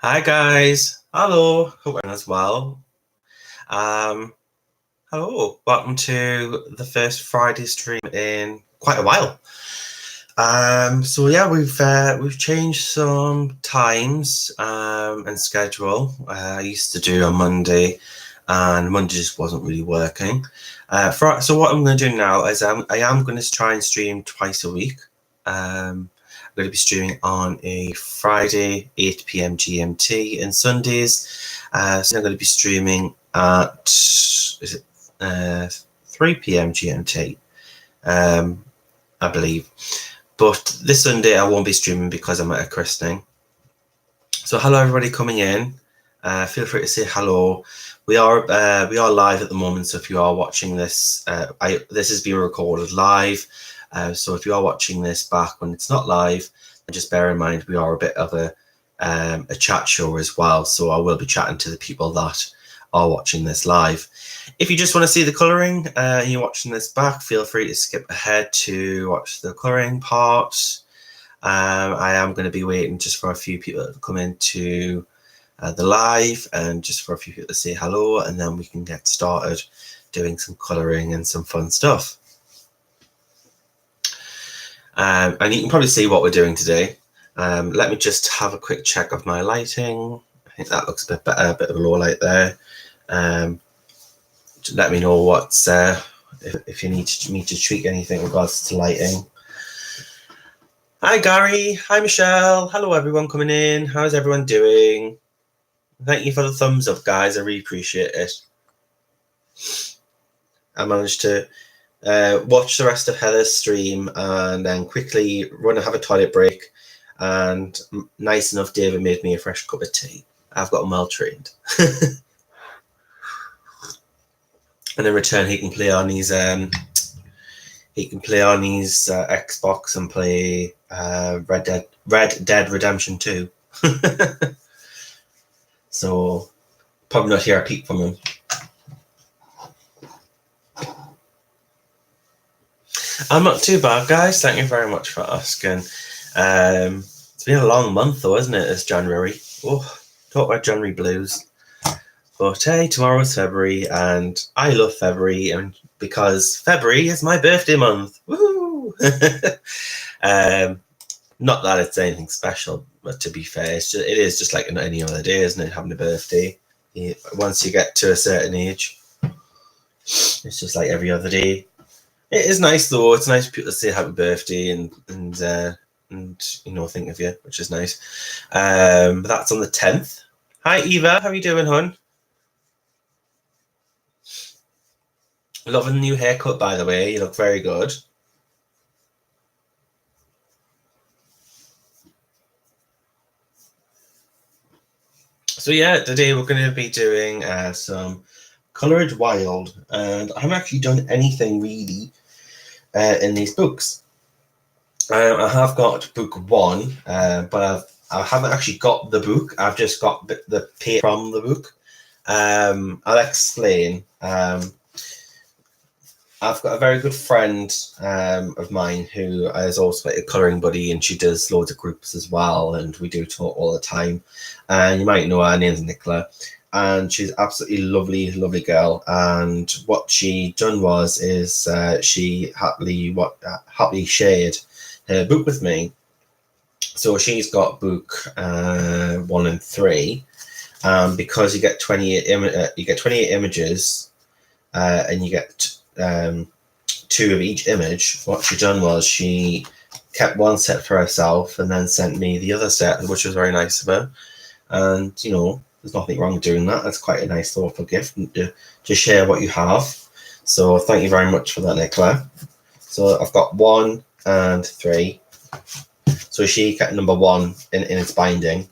Hi guys, hello, hope everyone is well. Um, Hello, welcome to the first Friday stream in quite a while. So yeah, we've changed some times and schedule. I used to do a Monday, and Monday just wasn't really working. So what I'm going to do now is I am going to try and stream twice a week. I'm going to be streaming on a Friday, 8 p.m. GMT, and Sundays. So I'm going to be streaming at 3 p.m. GMT, I believe. But this Sunday I won't be streaming because I'm at a christening. So hello everybody coming in. Feel free to say hello. We are live at the moment, so if you are watching this, this is being recorded live. So if you are watching this back when it's not live, then just bear in mind we are a bit of a chat show as well. So I will be chatting to the people that are watching this live. If you just want to see the colouring and you're watching this back, feel free to skip ahead to watch the colouring part. I am going to be waiting just for a few people to come into the live and just for a few people to say hello, and then we can get started doing some colouring and some fun stuff. And you can probably see what we're doing today. Let me just have a quick check of my lighting. I think that looks a bit better, a bit of a low light there. Let me know what's if you need me to tweak anything in regards to lighting. Hi Gary, hi Michelle, hello everyone coming in. How's everyone doing? Thank you for the thumbs up, guys. I really appreciate it. I managed to watch the rest of Heather's stream and then quickly run and have a toilet break. And nice enough, David made me a fresh cup of tea. I've got him well trained. And in return, he can play on his Xbox and play Red Dead Redemption 2. So probably not hear a peep from him. I'm not too bad, guys. Thank you very much for asking. It's been a long month, though, isn't it? It's January. Oh, talk about January blues. But hey, tomorrow's February, and I love February, and because February is my birthday month. Woohoo! Not that it's anything special, but to be fair, it is just like any other day, isn't it? Having a birthday. Once you get to a certain age, it's just like every other day. It is nice though. It's nice for people to say happy birthday and think of you, which is nice. But that's on the 10th. Hi Eva, how are you doing, hon? Loving the new haircut, by the way. You look very good. So yeah, today we're going to be doing some Coloridge Wild, and I haven't actually done anything really in these books. I have got book 1, but I haven't actually got the book. I've just got the page from the book. I'll explain. I've got a very good friend of mine who is also like a colouring buddy, and she does loads of groups as well, and we do talk all the time. And you might know her name's Nicola, and she's absolutely lovely girl. And what she done is she happily shared her book with me. So she's got book 1 and 3, because you get 28 images, and you get 2 of each image. What she done was she kept one set for herself and then sent me the other set, which was very nice of her. And there's nothing wrong with doing that. That's quite a nice thoughtful gift to share what you have. So thank you very much for that, Nicola. So I've got 1 and 3. So she kept number 1 in its binding,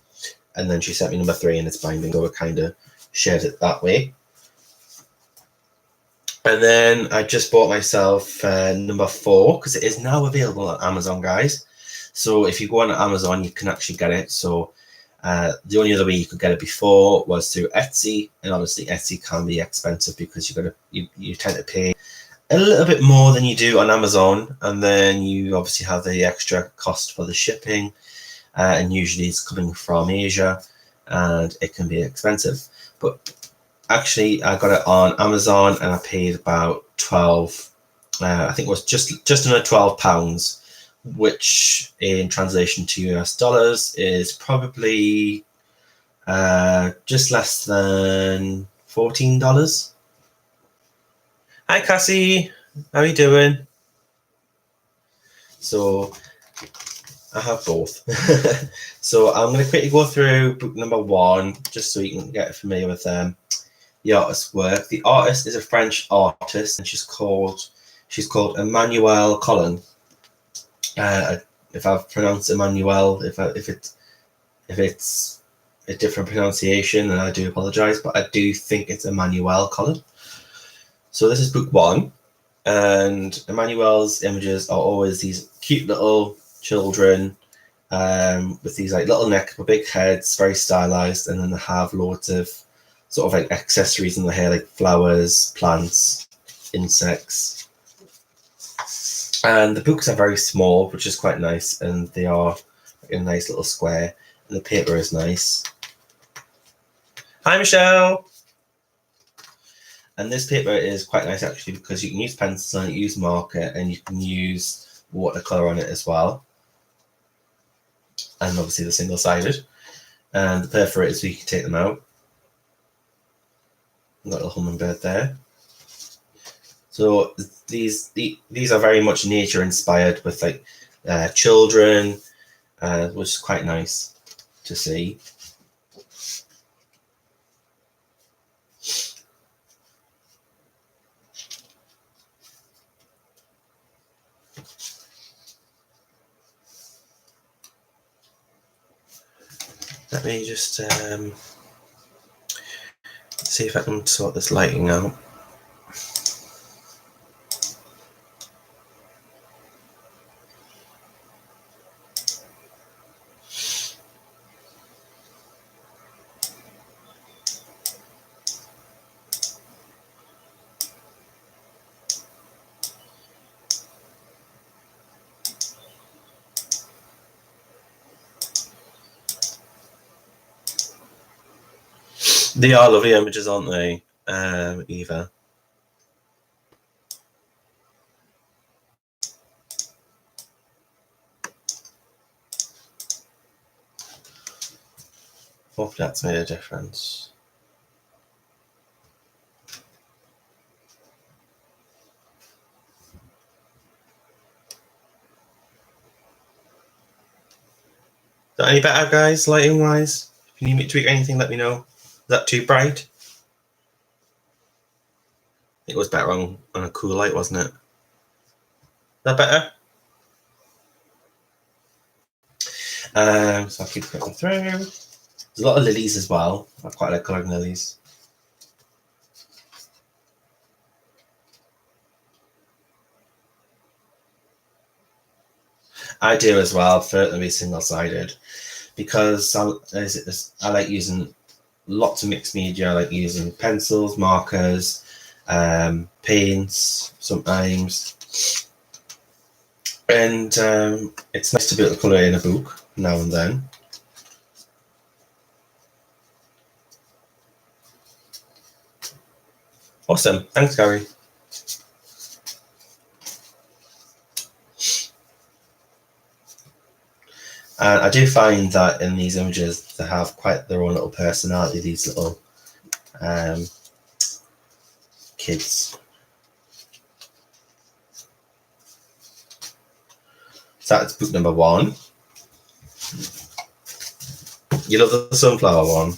and then she sent me number 3 in its binding. So we kind of shared it that way. And then I just bought myself number 4, because it is now available on Amazon, guys. So if you go on Amazon, you can actually get it. So the only other way you could get it before was through Etsy, and obviously Etsy can be expensive because you tend to pay a little bit more than you do on Amazon, and then you obviously have the extra cost for the shipping, and usually it's coming from Asia. and it can be expensive. But actually, I got it on Amazon, and I paid about 12. I think it was just under £12, which in translation to US dollars is probably just less than $14. Hi, Cassie. How are you doing? So I have both. So I'm going to quickly go through book number 1, just so you can get familiar with the artist's work. The artist is a French artist, and she's called Emmanuelle Colin. If I've pronounced Emmanuelle, if it's a different pronunciation, then I do apologize, but I do think it's Emmanuelle Colin. So this is book 1, and Emmanuelle's images are always these cute little children with these like little necks with big heads, very stylized, and then they have loads of sort of like accessories in the hair, like flowers, plants, insects. And the books are very small, which is quite nice, and they are like a nice little square, and the paper is nice. Hi, Michelle. And this paper is quite nice actually, because you can use pencils on it, use marker, and you can use watercolor on it as well. And obviously the single-sided. And the perforated, so you can take them out. Got a little hummingbird there. So these are very much nature inspired, with like children, which is quite nice to see. Let me just see if I can sort this lighting out. They are lovely images, aren't they, Eva? Hope that's made a difference. Is that any better, guys, lighting-wise? If you need me to tweak anything, let me know. Is that too bright? It was better on a cool light, wasn't it? Is that better? So I'll keep going through. There's a lot of lilies as well. I quite like colouring lilies. I do as well, for it to be single-sided, because I like using lots of mixed media. I like using pencils, markers, paints sometimes, and it's nice to be able to colour in a book now and then. Awesome, thanks, Gary. And I do find that in these images, they have quite their own little personality, these little kids. So that's book number 1. You love the sunflower one?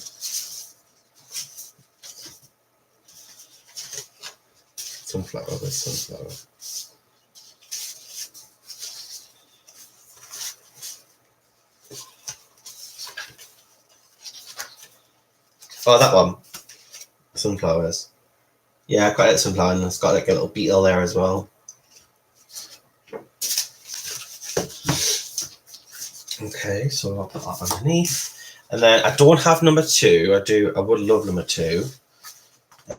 Sunflower, there's sunflower. Oh, that one. Sunflowers. Yeah, I quite like sunflower, and it's got like a little beetle there as well. Okay, so I'll put that underneath. And then I don't have number 2. I would love number 2.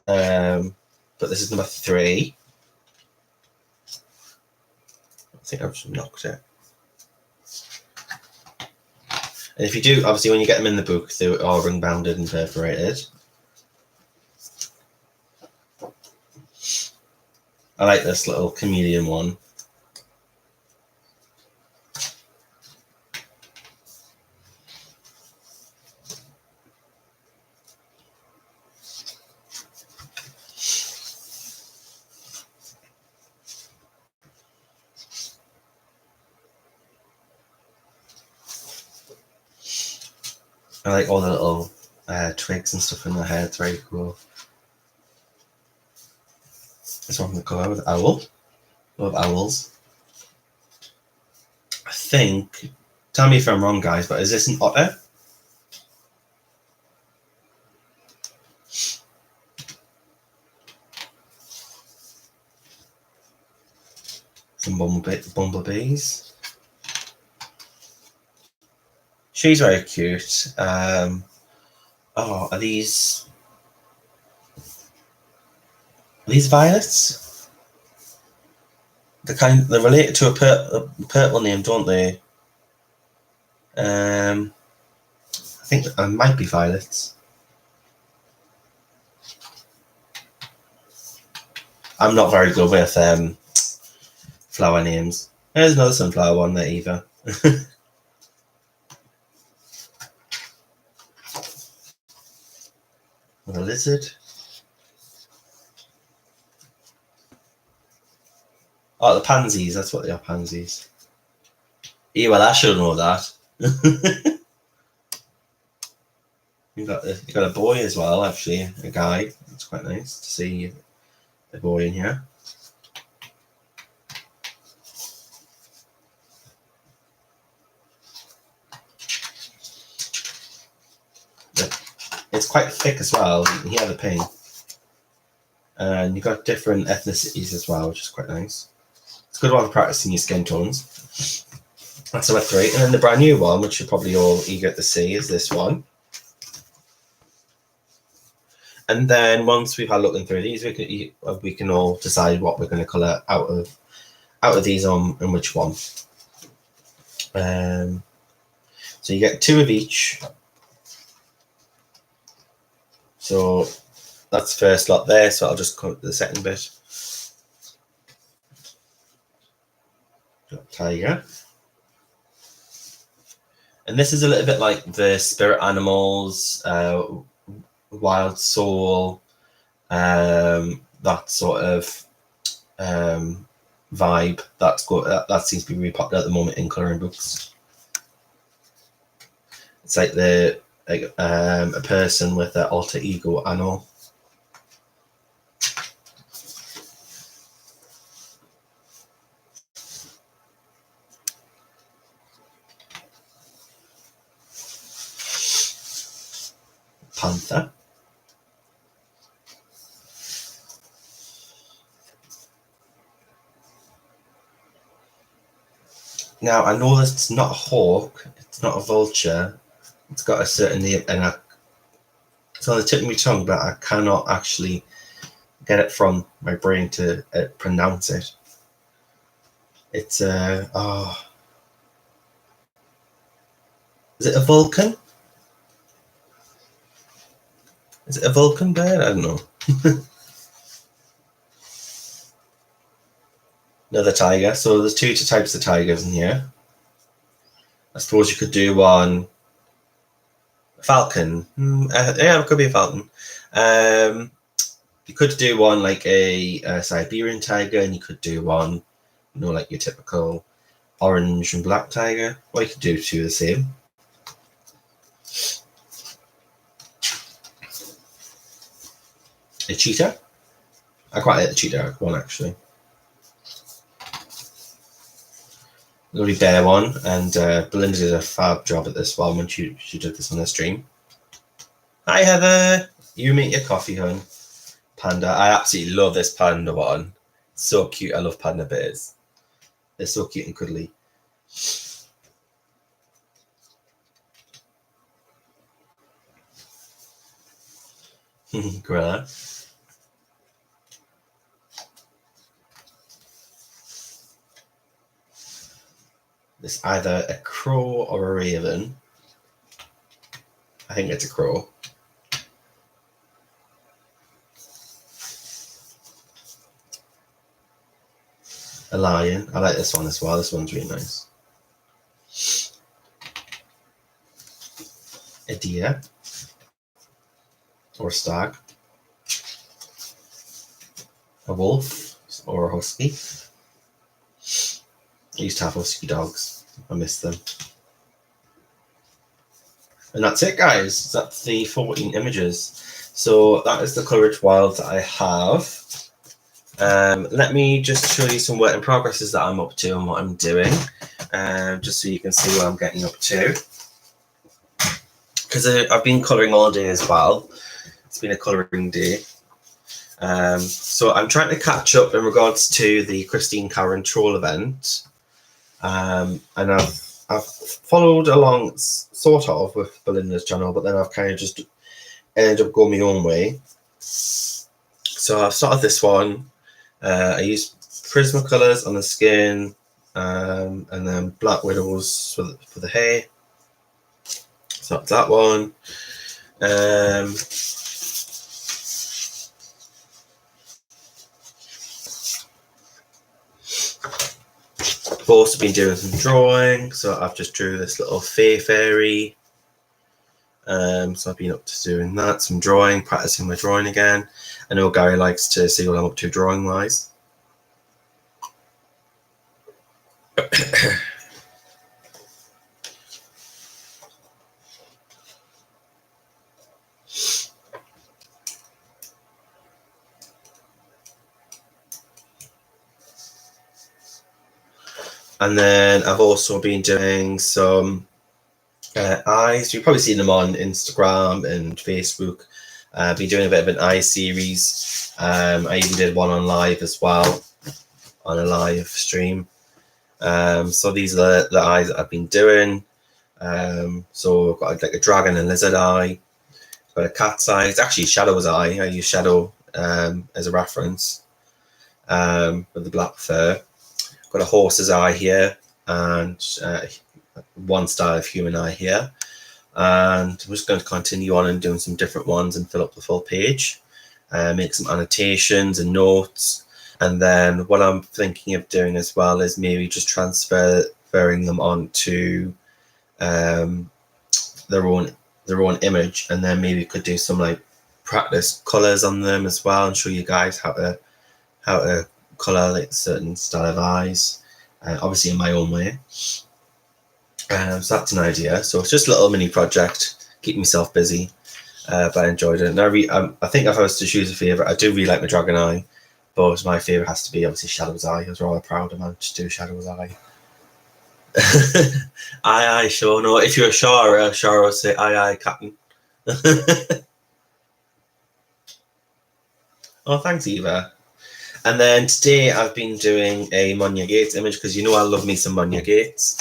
But this is number 3. I think I've just knocked it. And if you do, obviously, when you get them in the book, they are ring bounded and perforated. I like this little chameleon one. I like all the little twigs and stuff in the hair. It's very cool. This one, the colour with owl. Love owls. I think, tell me if I'm wrong, guys, but is this an otter? Some bumblebees. She's very cute. Oh, are these violets? They're related to a purple name, don't they? I think it might be violets. I'm not very good with flower names. There's another sunflower one there either. With a lizard. Oh, the pansies. That's what they are, pansies. Yeah, well, I should know that. you got a boy as well, actually, a guy. It's quite nice to see a boy in here. It's quite thick as well. You can hear the paint. And you've got different ethnicities as well, which is quite nice. It's a good one for practicing your skin tones. That's a three. And then the brand new one, which you're probably all eager to see, is this one. And then once we've had looking through these, we can all decide what we're going to colour out of these and which one. So you get 2 of each. So that's the first lot there. So I'll just cut the second bit. Got tiger. And this is a little bit like the spirit animals, wild soul, that sort of vibe. That seems to be really popular at the moment in colouring books. It's like a person with their alter ego and all. Panther. Now, I know it's not a hawk, it's not a vulture, it's got a certain name, and it's on the tip of my tongue, but I cannot actually get it from my brain to pronounce it. It's is it a vulcan? Is it a vulcan bird? I don't know. Another tiger. So there's 2 types of tigers in here. I suppose you could do one falcon. Yeah, it could be a falcon. You could do one like a Siberian tiger, and you could do one, like your typical orange and black tiger. Or you could do 2 of the same. A cheetah. I quite like the cheetah one, actually. Lovely bear one, and Belinda did a fab job at this one when she did this on the stream. Hi Heather, you make your coffee, hun. Panda, I absolutely love this panda one. It's so cute. I love panda bears. They're so cute and cuddly. Gorilla. It's either a crow or a raven. I think it's a crow. A lion. I like this one as well. This one's really nice. A deer. Or a stag. A wolf. Or a husky. I used to have husky dogs. I miss them. And that's it, guys. That's the 14 images. So that is the Coloridge Wild that I have. Let me just show you some work in progresses that I'm up to and what I'm doing, just so you can see what I'm getting up to. Because I've been colouring all day as well. It's been a colouring day. So I'm trying to catch up in regards to the Christine Karen Troll event. And I've followed along sort of with Belinda's channel, but then I've kind of just ended up going my own way. So I've started this one. I used Prismacolors on the skin, and then Black Widows for the hair. So that's that one. I've also been doing some drawing, so I've just drew this little fairy. So I've been up to doing that, some drawing, practicing my drawing again. I know Gary likes to see what I'm up to drawing wise. And then I've also been doing some eyes. You've probably seen them on Instagram and Facebook. I've been doing a bit of an eye series. I even did one on live as well, on a live stream. So these are the eyes that I've been doing. So I've got like a dragon and lizard eye. I've got a cat's eye. It's actually Shadow's eye. I use Shadow as a reference with the black fur. I've got a horse's eye here and one style of human eye here. And I'm just going to continue on and doing some different ones and fill up the full page. Make some annotations and notes. And then what I'm thinking of doing as well is maybe just transferring them onto their own image, and then maybe could do some like practice colors on them as well, and show you guys how to color like certain style of eyes, obviously in my own way. So that's an idea. So it's just a little mini project, keep myself busy, but I enjoyed it. And I think if I was to choose a favorite, I do really like my dragon eye, but my favorite has to be obviously Shadow's eye. I was rather proud of managed to do Shadow's eye. Aye, sure. No, if you're a Shara would say aye, Captain. Oh, thanks, Eva. And then today I've been doing a Monya Gates image, because you know I love me some Monya Gates.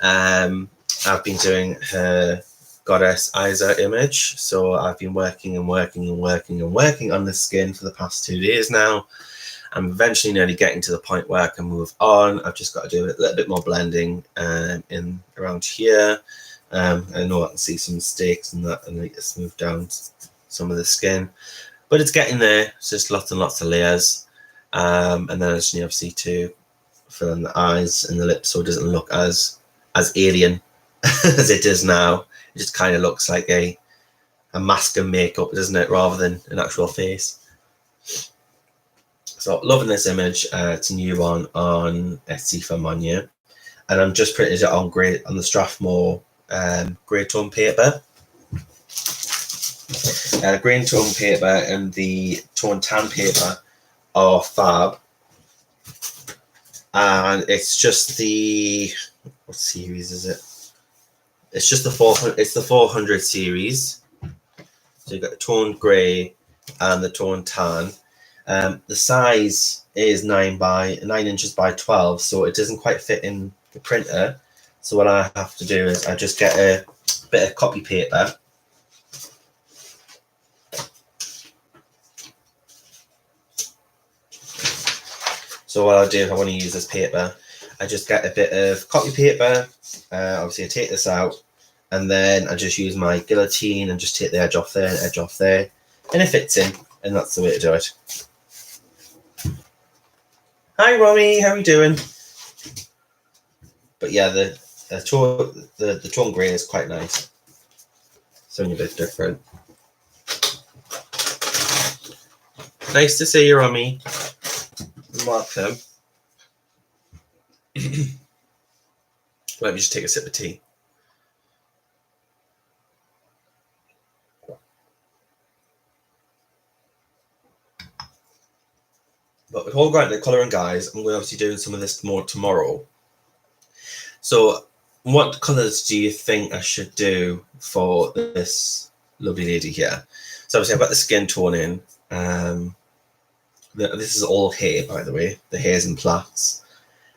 I've been doing her Goddess Isa image, so I've been working on the skin for the past 2 days now. I'm eventually nearly getting to the point where I can move on. I've just got to do a little bit more blending in around here. I know I can see some mistakes and that, and I need to smooth down some of the skin, but it's getting there. It's just lots and lots of layers, and then I just need obviously to fill in the eyes and the lips so it doesn't look as alien as it is now. It just kind of looks like a mask and makeup, doesn't it, rather than an actual face. So loving this image. It's a new one on Etsy for Monya, and I'm just printed it on the Strathmore grey tone paper. Grey tone paper and the tone tan paper are fab, and it's just the, what series is it? It's just the 400. It's the 400 series. So you've got the toned grey and the toned tan. The size is 9 inches by 12, so it doesn't quite fit in the printer. So what I have to do is I just get a bit of copy paper. So what I'll do if I want to use this paper, I just get a bit of copy paper. Obviously I take this out and then I just use my guillotine and just take the edge off there and edge off there, and it fits in, and that's the way to do it. Hi Romy, how are you doing? But yeah, the tone grey is quite nice. Something a bit different. Nice to see you, Romy. Welcome. Let me just take a sip of tea. But before going to the colouring, guys, I'm going to obviously doing some of this more tomorrow. So what colours do you think I should do for this lovely lady here? So obviously I've got the skin tone in. This is all hair, by the way. The hair's in plaits.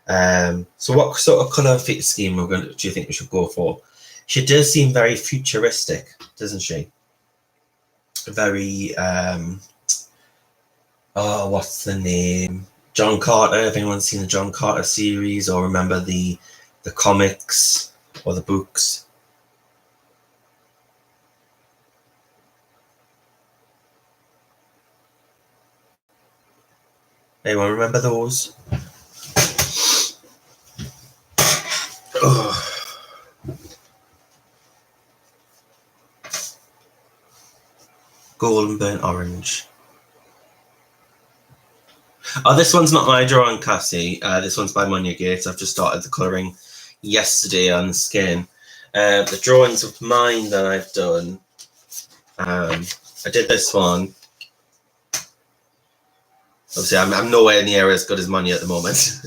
So what sort of colour fit scheme do you think we should go for? She does seem very futuristic, doesn't she? Very, oh, what's the name? John Carter. If anyone's seen the John Carter series or remember the comics or the books. Anyone remember those? Oh. Golden burnt orange. Oh, this one's not my drawing, Cassie. This one's by Monia Gates. I've just started the colouring yesterday on the skin. The drawings of mine that I've done. I did this one. Obviously, I'm nowhere near as good as Monia at the moment.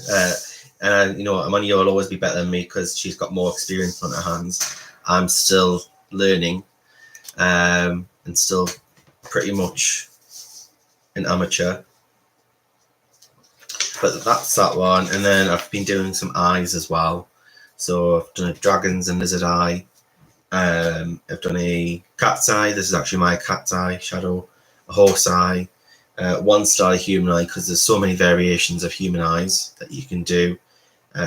And you know, Monia will always be better than me because she's got more experience on her hands. I'm still learning, and still pretty much an amateur. But that's that one, and then I've been doing some eyes as well. So I've done a dragon's and lizard eye. I've done a cat's eye. This is actually my cat's eye shadow. A horse eye. One style human eye, because there's so many variations of human eyes that you can do.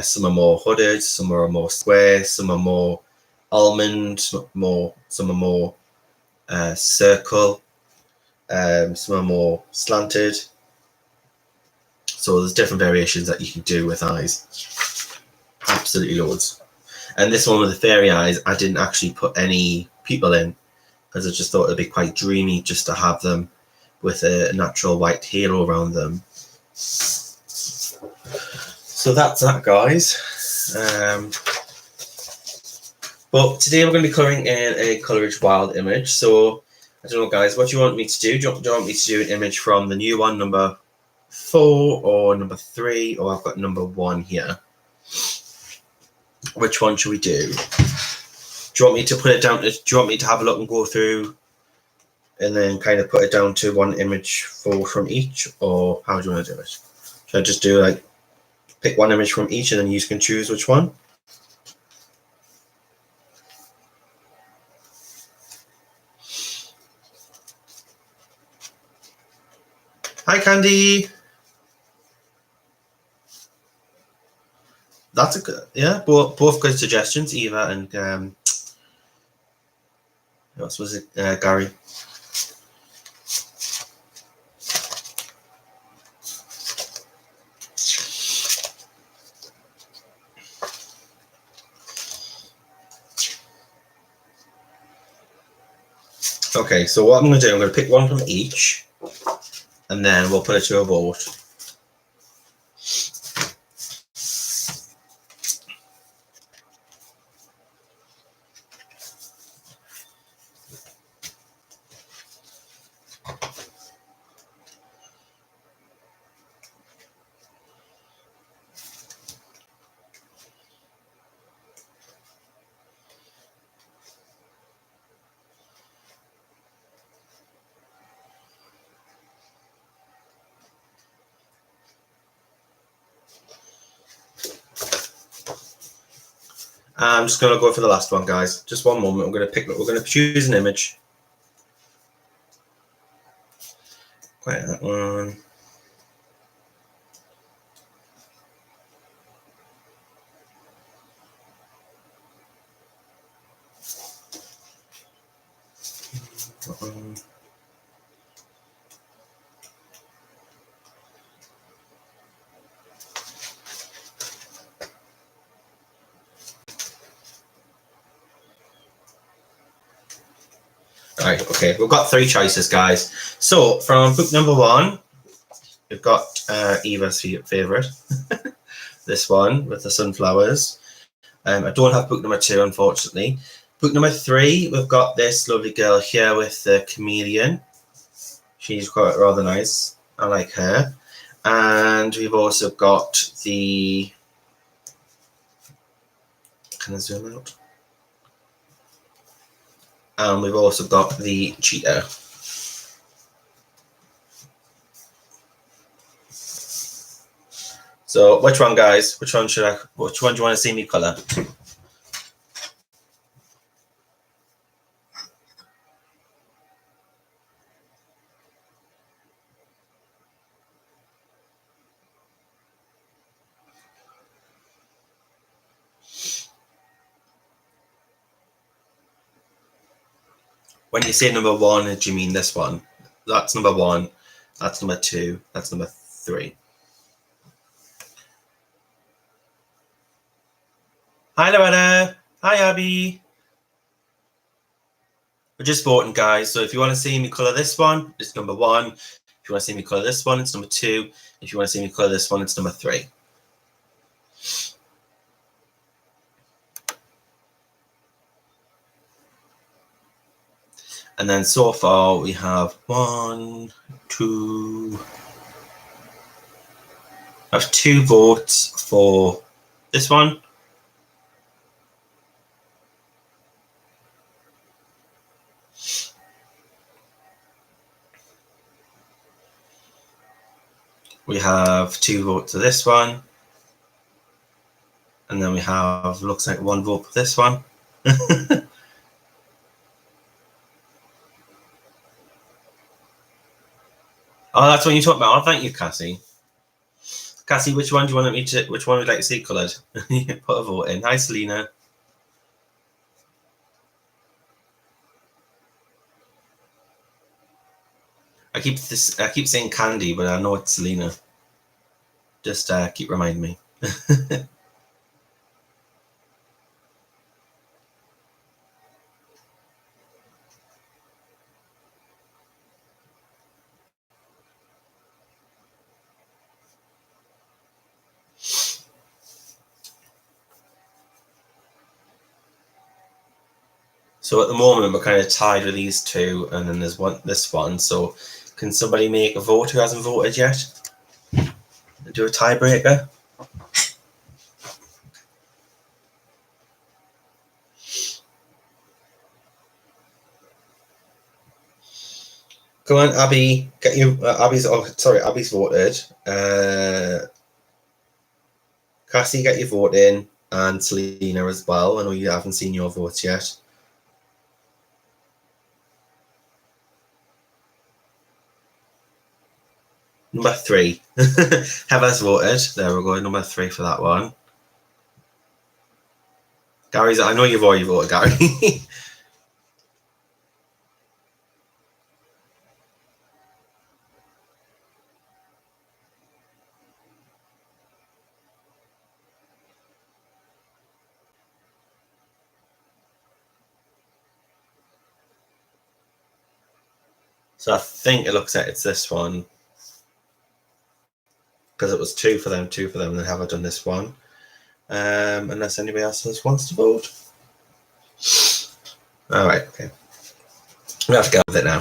Some are more hooded, some are more square, some are more almond, some are more circle, some are more slanted. So there's different variations that you can do with eyes. Absolutely loads. And this one with the fairy eyes, I didn't actually put any people in because I just thought it'd be quite dreamy just to have them with a natural white halo around them. So that's that, guys. But today we're going to be colouring in a Coloridge Wild image. So I don't know, guys, what do you want me to do? Do you want me to do an image from the new one, number 4 or number 3, or I've got number 1 here? Which one should we do? Do you want me to put it down? Do you want me to have a look and go through and then kind of put it down to one image from each, or how do you want to do it? Should I just do like pick one image from each and then you can choose which one? Hi, Candy. That's a good, yeah, both good suggestions, Eva and what else was it, Gary? Okay, so what I'm going to do, I'm going to pick one from each, and then we'll put it to a vote. I'm just going to go for the last one, guys. Just one moment. We're going to choose an image. Quite that one. Right, okay, we've got 3 choices, guys. So from book number 1, we've got Eva's favourite. This one with the sunflowers. I don't have book number 2, unfortunately. Book number 3, we've got this lovely girl here with the chameleon. She's quite rather nice. I like her. And we've also got the... Can I zoom out? And we've also got the cheetah. So which one, guys? Which one do you want to see me colour? When you say number 1, do you mean this one? That's number 1. That's number 2. That's number 3. Hi, Loretta. Hi, Abby. We're just voting, guys. So if you want to see me colour this one, it's number 1. If you want to see me colour this one, it's number 2. If you want to see me colour this one, it's number 3. And then so far we have 1, 2. I have 2 votes for this one. We have 2 votes for this one. And then we have, looks like 1 vote for this one. Oh, that's what you talked about. Oh, thank you, Cassie. Cassie, which one would you like to see coloured? Put a vote in. Hi, Selena. I keep saying Candy, but I know it's Selena. Just keep reminding me. So at the moment we're kind of tied with these 2, and then there's this one. So can somebody make a vote who hasn't voted yet? Do a tiebreaker. Go on, Abby. Get you. Abby's voted. Cassie, get your vote in, and Selena as well. I know you haven't seen your votes yet. Number 3. Heather's voted. There we go. Number 3 for that one. Gary's. I know you've already voted, Gary. So I think it looks like it's this one, because it was 2 for them, and then have I done this one? Unless anybody else wants to vote. All right, okay. We have to go with it now.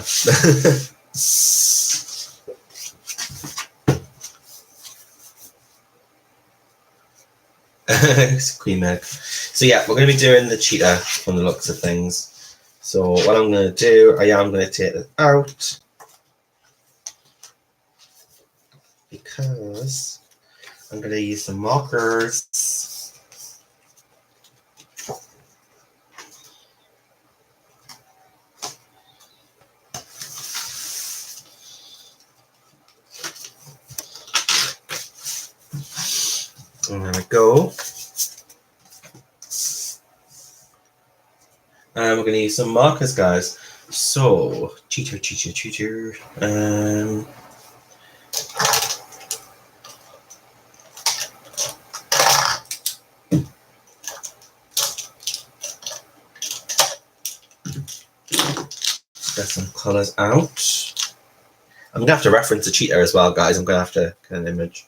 Queen Meg. So yeah, we're going to be doing the cheetah from the looks of things. So what I'm going to do, I am going to take it out, because I'm going to use some markers. And there we go. And we're going to use some markers, guys. So, cheater. Get some colours out. I'm gonna have to reference the Cheetah as well, guys. I'm gonna have to get an image.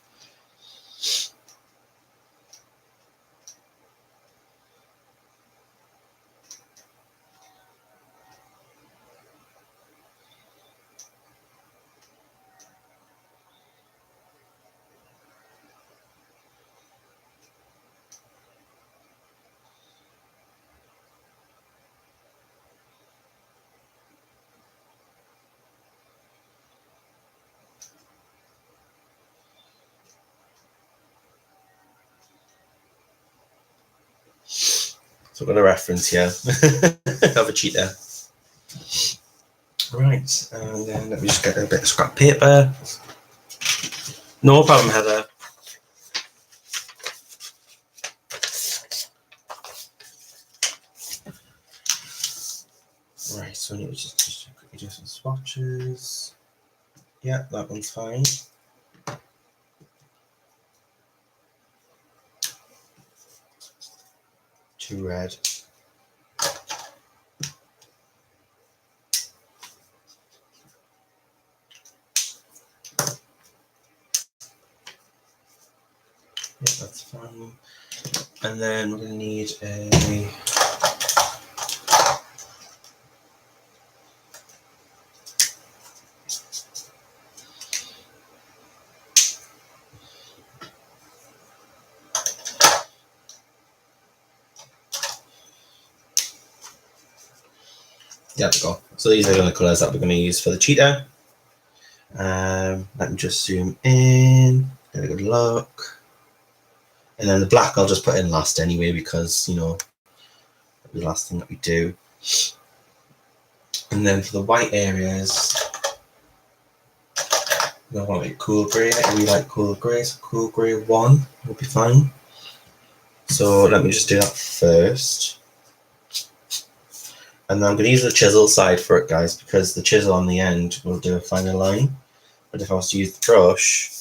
So I'm gonna reference here of a Cheetah. Right, and then let me just get a bit of scrap paper. No problem, Heather. Right, so I need to just quickly do some swatches. Yeah, that one's fine. Too red. Yeah, that's fine. And then we're going to need a... There we go. So these are the colours that we're going to use for the Cheetah. Let me just zoom in, get a good look. And then the black I'll just put in last anyway, because, you know, the last thing that we do. And then for the white areas, I want like cool grey. I really like cool grey, so cool grey 1 will be fine. So let me just do that first. And then I'm going to use the chisel side for it, guys, because the chisel on the end will do a finer line. But if I was to use the brush,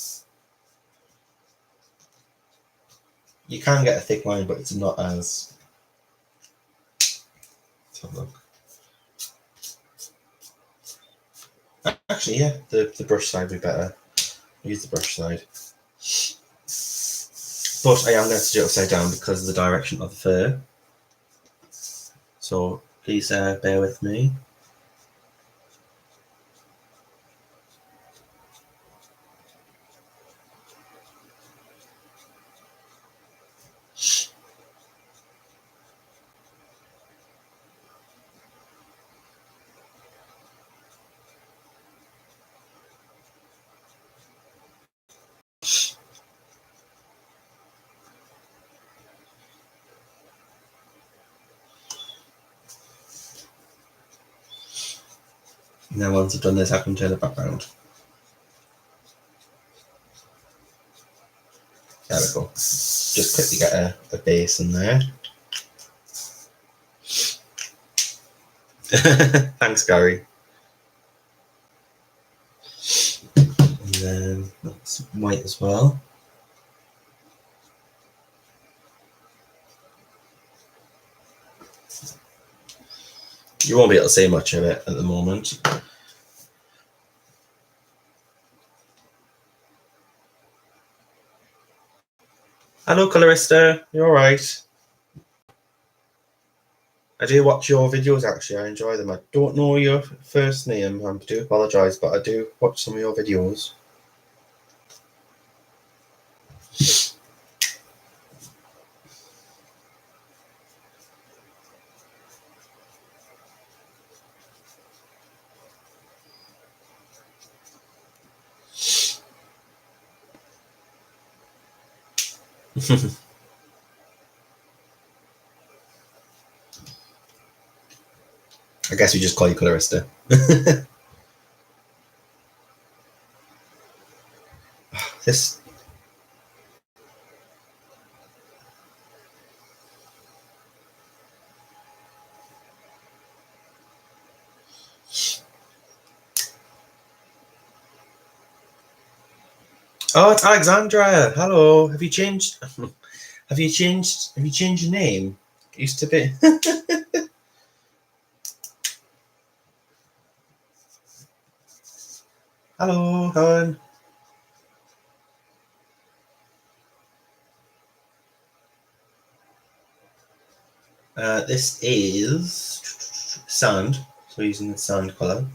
you can get a thick line, but it's not as... Let's have a look. Actually, yeah, the brush side would be better. Use the brush side. But I am going to do it upside down because of the direction of the fur. So please bear with me. And then once I've done this, I can turn it back around. There we go. Just quickly get a base in there. Thanks, Gary. And then that's white as well. You won't be able to see much of it at the moment. Hello, Colorista. You all right? I do watch your videos, actually. I enjoy them. I don't know your first name. I do apologise, but I do watch some of your videos. I guess we just call you Colorista. This... Oh, it's Alexandra. Hello. Have you changed? Have you changed? Have you changed your name? It used to be. Hello, Colin. This is sand. So we're using the sand colour.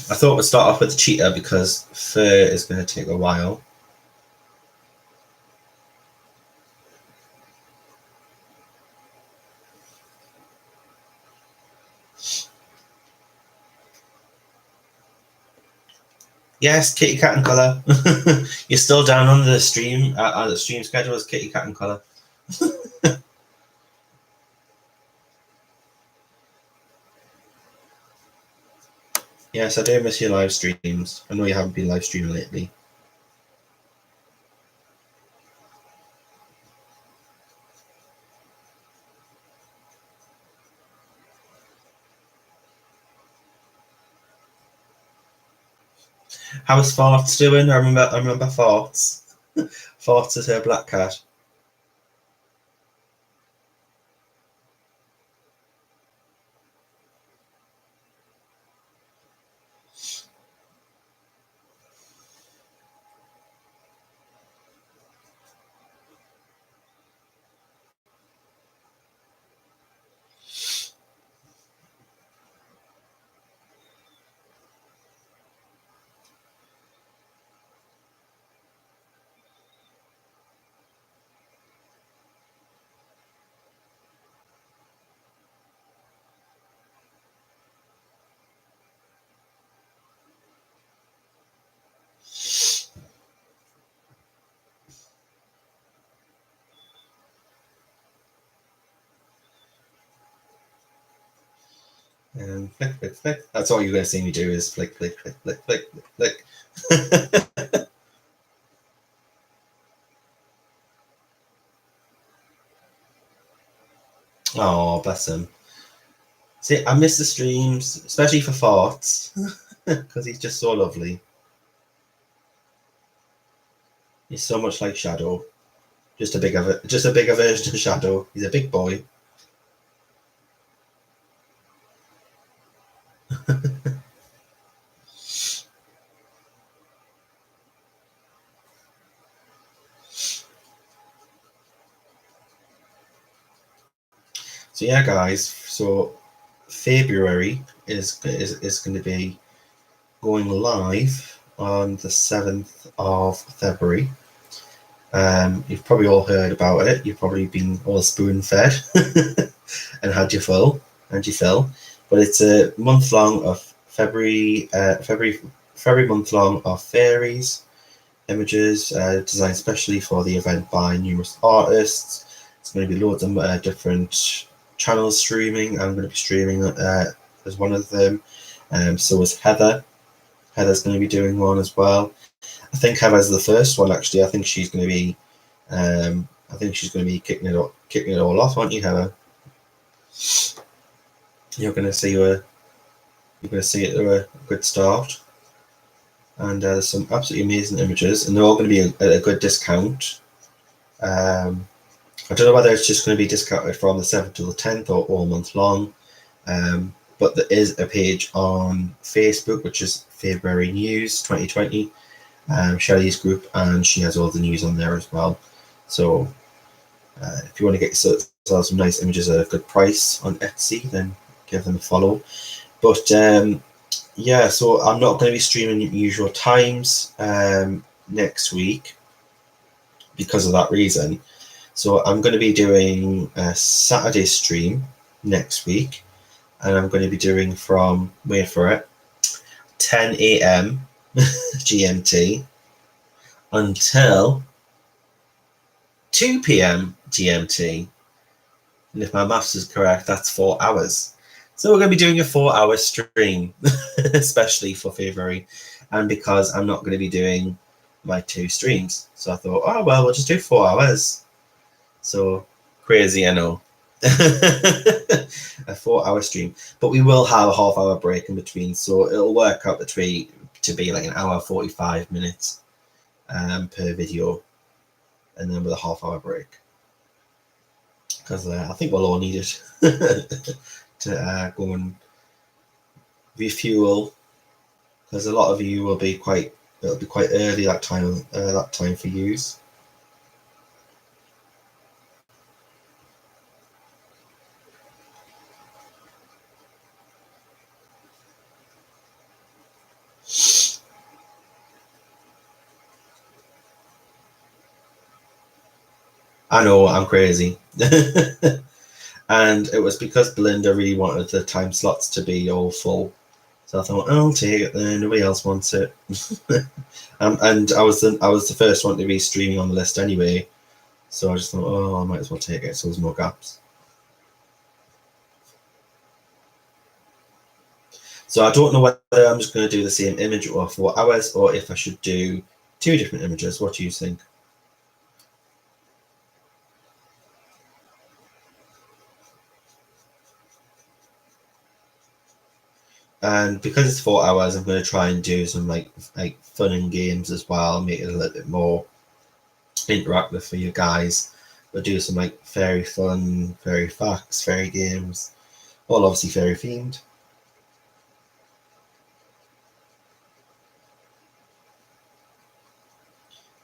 I thought we'd start off with the cheetah because fur is going to take a while. Yes, kitty cat and colour. You're still down on the stream. The stream schedule is kitty cat and colour. Yes, I do miss your live streams. I know you haven't been live streaming lately. How's Farts doing? I remember Farts. Farts is her black cat. And flick, flick, flick. That's all you're going to see me do is flick, flick, flick, flick, flick, flick, flick. Oh, bless him. See, I miss the streams, especially for Farts, because he's just so lovely. He's so much like Shadow, just a bigger version of Shadow. He's a big boy. So yeah, guys. So February is going to be going live on the 7th of February. You've probably all heard about it. You've probably been all spoon fed and had your fill. But it's a month long of February month long of fairies images designed specially for the event by numerous artists. It's going to be loads of different channels streaming. I'm going to be streaming as one of them. So is Heather. Heather's going to be doing one as well. I think Heather's the first one actually. I think she's going to be kicking it all off, aren't you, Heather? You're going to see it to a good start. And there's some absolutely amazing images, and they're all going to be at a good discount. I don't know whether it's just going to be discounted from the 7th to the 10th or all month long. But there is a page on Facebook, which is February News 2020, Shelley's group, and she has all the news on there as well. So if you want to get yourself some nice images at a good price on Etsy, then give them a follow. But yeah, so I'm not going to be streaming at usual times next week because of that reason. So I'm going to be doing a Saturday stream next week, and I'm going to be doing from, wait for it, 10 a.m. GMT until 2 p.m. GMT. And if my maths is correct, that's 4 hours. So we're going to be doing a 4-hour stream, especially for February, and because I'm not going to be doing my 2 streams. So I thought, oh, well, we'll just do 4 hours. So crazy, I know. A 4 hour stream, but we will have a half-hour break in between, so it'll work out to be like an hour 45 minutes per video, and then with a half-hour break, because I think we'll all need it to go and refuel, because a lot of you it'll be quite early that time for use. I know, I'm crazy. And it was because Belinda really wanted the time slots to be all full. So I thought, I'll take it then, nobody else wants it. And I was the first one to be streaming on the list anyway. So I just thought, I might as well take it so there's no gaps. So I don't know whether I'm just going to do the same image or 4 hours, or if I should do 2 different images. What do you think? And because it's 4 hours, I'm going to try and do some like fun and games as well, make it a little bit more interactive for you guys. We'll do some like fairy fun, fairy facts, fairy games, all obviously fairy themed.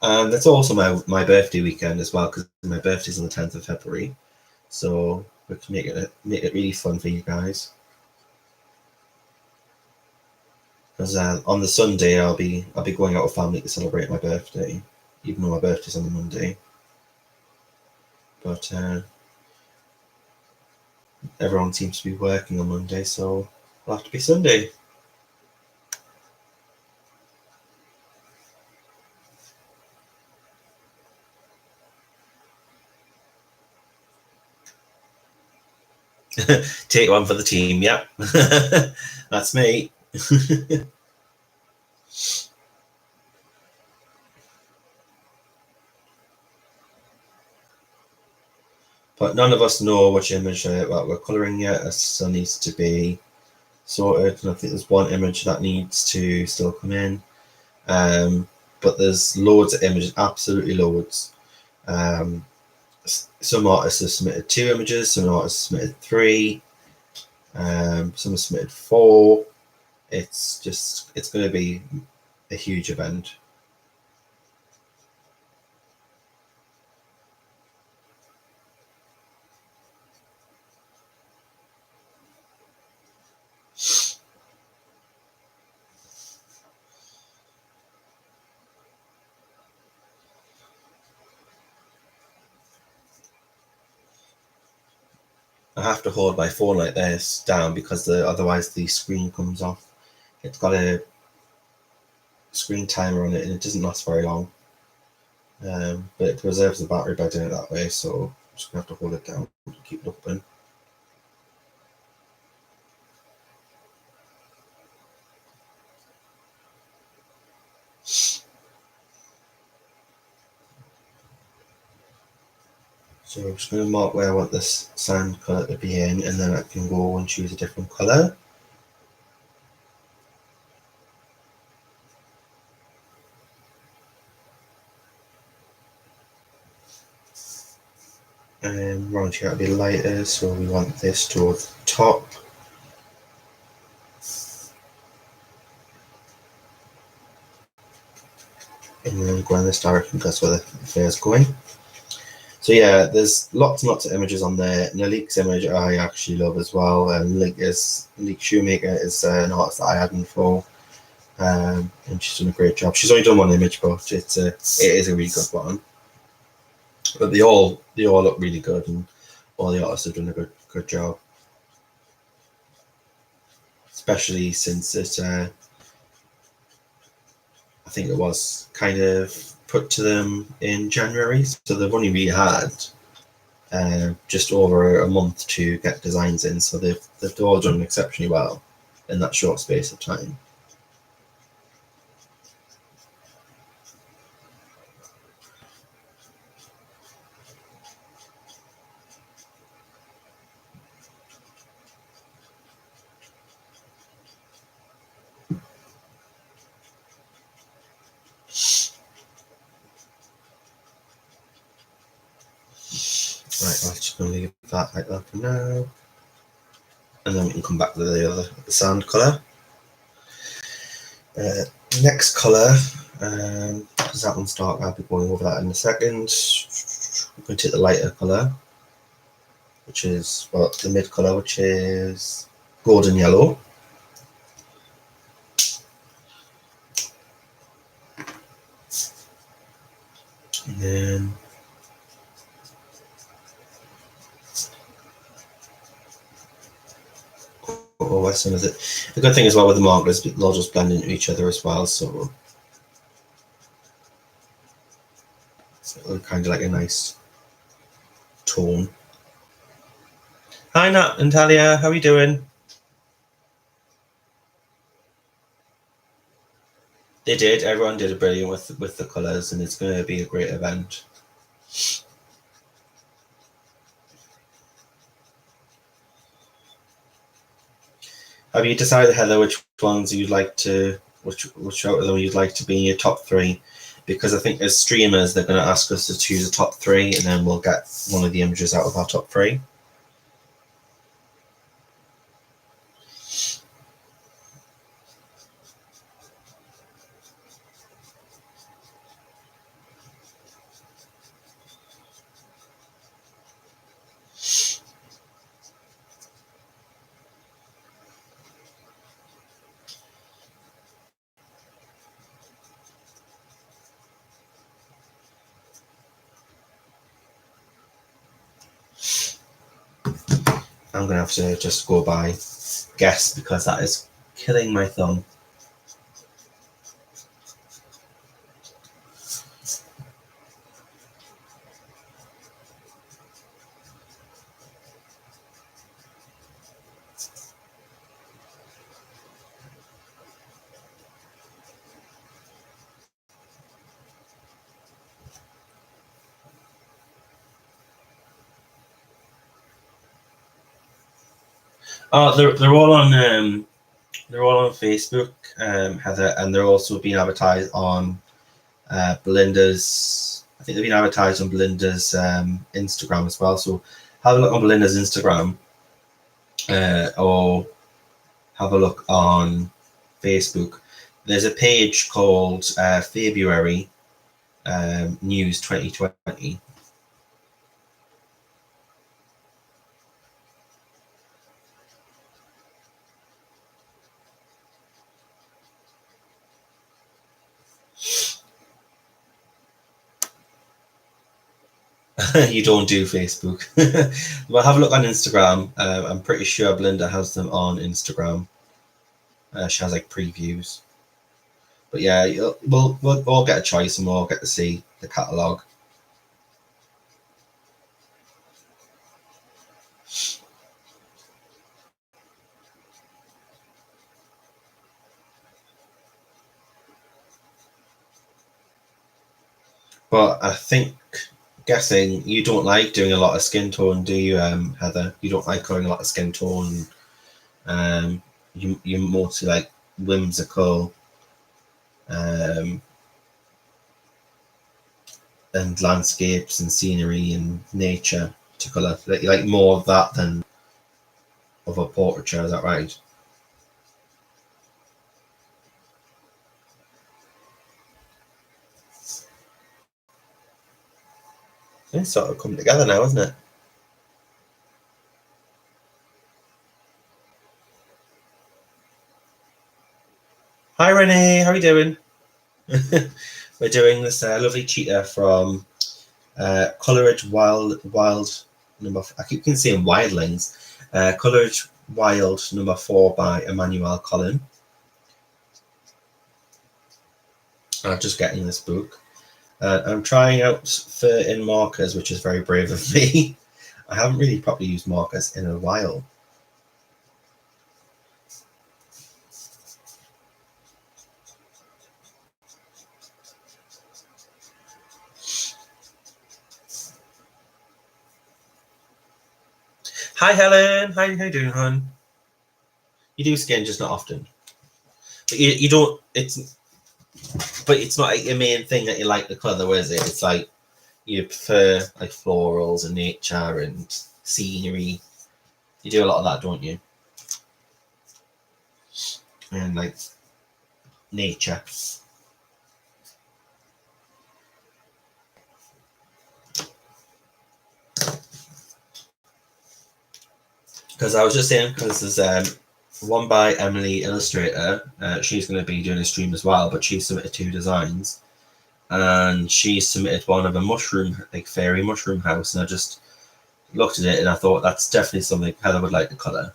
And that's also my birthday weekend as well, because my birthday's on the 10th of February. So we can make it really fun for you guys. Because on the Sunday I'll be going out with family to celebrate my birthday, even though my birthday's on the Monday. But everyone seems to be working on Monday, so it'll have to be Sunday. Take one for the team, yep. That's me. But none of us know which image we're colouring yet. It still needs to be sorted, and I think there's one image that needs to still come in. But there's loads of images, absolutely loads. Some artists have submitted 2 images, some artists submitted 3, some have submitted 4. It's going to be a huge event. I have to hold my phone like this down because otherwise the screen comes off. It's got a screen timer on it and it doesn't last very long. But it preserves the battery by doing it that way, so I'm just going to have to hold it down and keep it open. So I'm just going to mark where I want this sand colour to be in, and then I can go and choose a different colour. And around here it'll be lighter, so we want this towards the top. And then go in this direction because that's where the fair is going. So yeah, there's lots and lots of images on there. Nalik's image I actually love as well. Nalik Shoemaker is an artist that I had in for, and she's done a great job. She's only done one image, but it is a really good one. But they all look really good, and all the artists have done a good job. Especially since I think it was kind of put to them in January, so they've only really had just over a month to get designs in, so they've all done exceptionally well in that short space of time. Right, I'm just going to leave that like that for now. And then we can come back to the sand colour. Next colour, because that one's dark, I'll be going over that in a second. We're going to take the lighter colour, which is, well, the mid colour, which is golden yellow. And then as soon as it, the good thing as well with the markers, they'll just blend into each other as well, so it'll kind of like a nice tone. Hi Nat and Talia, how are you doing? They did, everyone did a brilliant with the colours, and it's going to be a great event. Have you decided, Heather, which ones you'd like to, which out of them you'd like to be in your top 3? Because I think as streamers, they're going to ask us to choose a top 3, and then we'll get one of the images out of our top 3. I'm going to have to just go by guess, because that is killing my thumb. Oh, they're all on Facebook, Heather, and they're also being advertised on Belinda's. I think they've been advertised on Belinda's Instagram as well. So have a look on Belinda's Instagram, or have a look on Facebook. There's a page called February News 2020. You don't do Facebook. Well, have a look on Instagram. I'm pretty sure Belinda has them on Instagram. She has like previews. But yeah, we'll all get a choice, and we'll all get to see the catalogue. But I think, guessing, you don't like doing a lot of skin tone, do you, Heather? You don't like going a lot of skin tone. You're mostly like whimsical, and landscapes and scenery and nature to colour. You like more of that than of a portraiture, is that right? It's sort of coming together now, isn't it? Hi Renee, how are you doing? We're doing this lovely cheetah from Coloridge Wild number. I keep saying Wildlings. Coloridge Wild number 4 by Emmanuelle Colin. I'm just getting this book. I'm trying out in markers, which is very brave of me. I haven't really properly used markers in a while. Hi Helen, how you doing, hon? You do skin, just not often. But you don't. But it's not like your main thing that you like the colour, is it? It's like you prefer like florals and nature and scenery. You do a lot of that, don't you? And like nature. Because I was just saying, because there's one by Emily Illustrator. She's going to be doing a stream as well, but she submitted 2 designs, and she submitted one of a mushroom, like fairy mushroom house, and I just looked at it and I thought that's definitely something Heather would like to colour.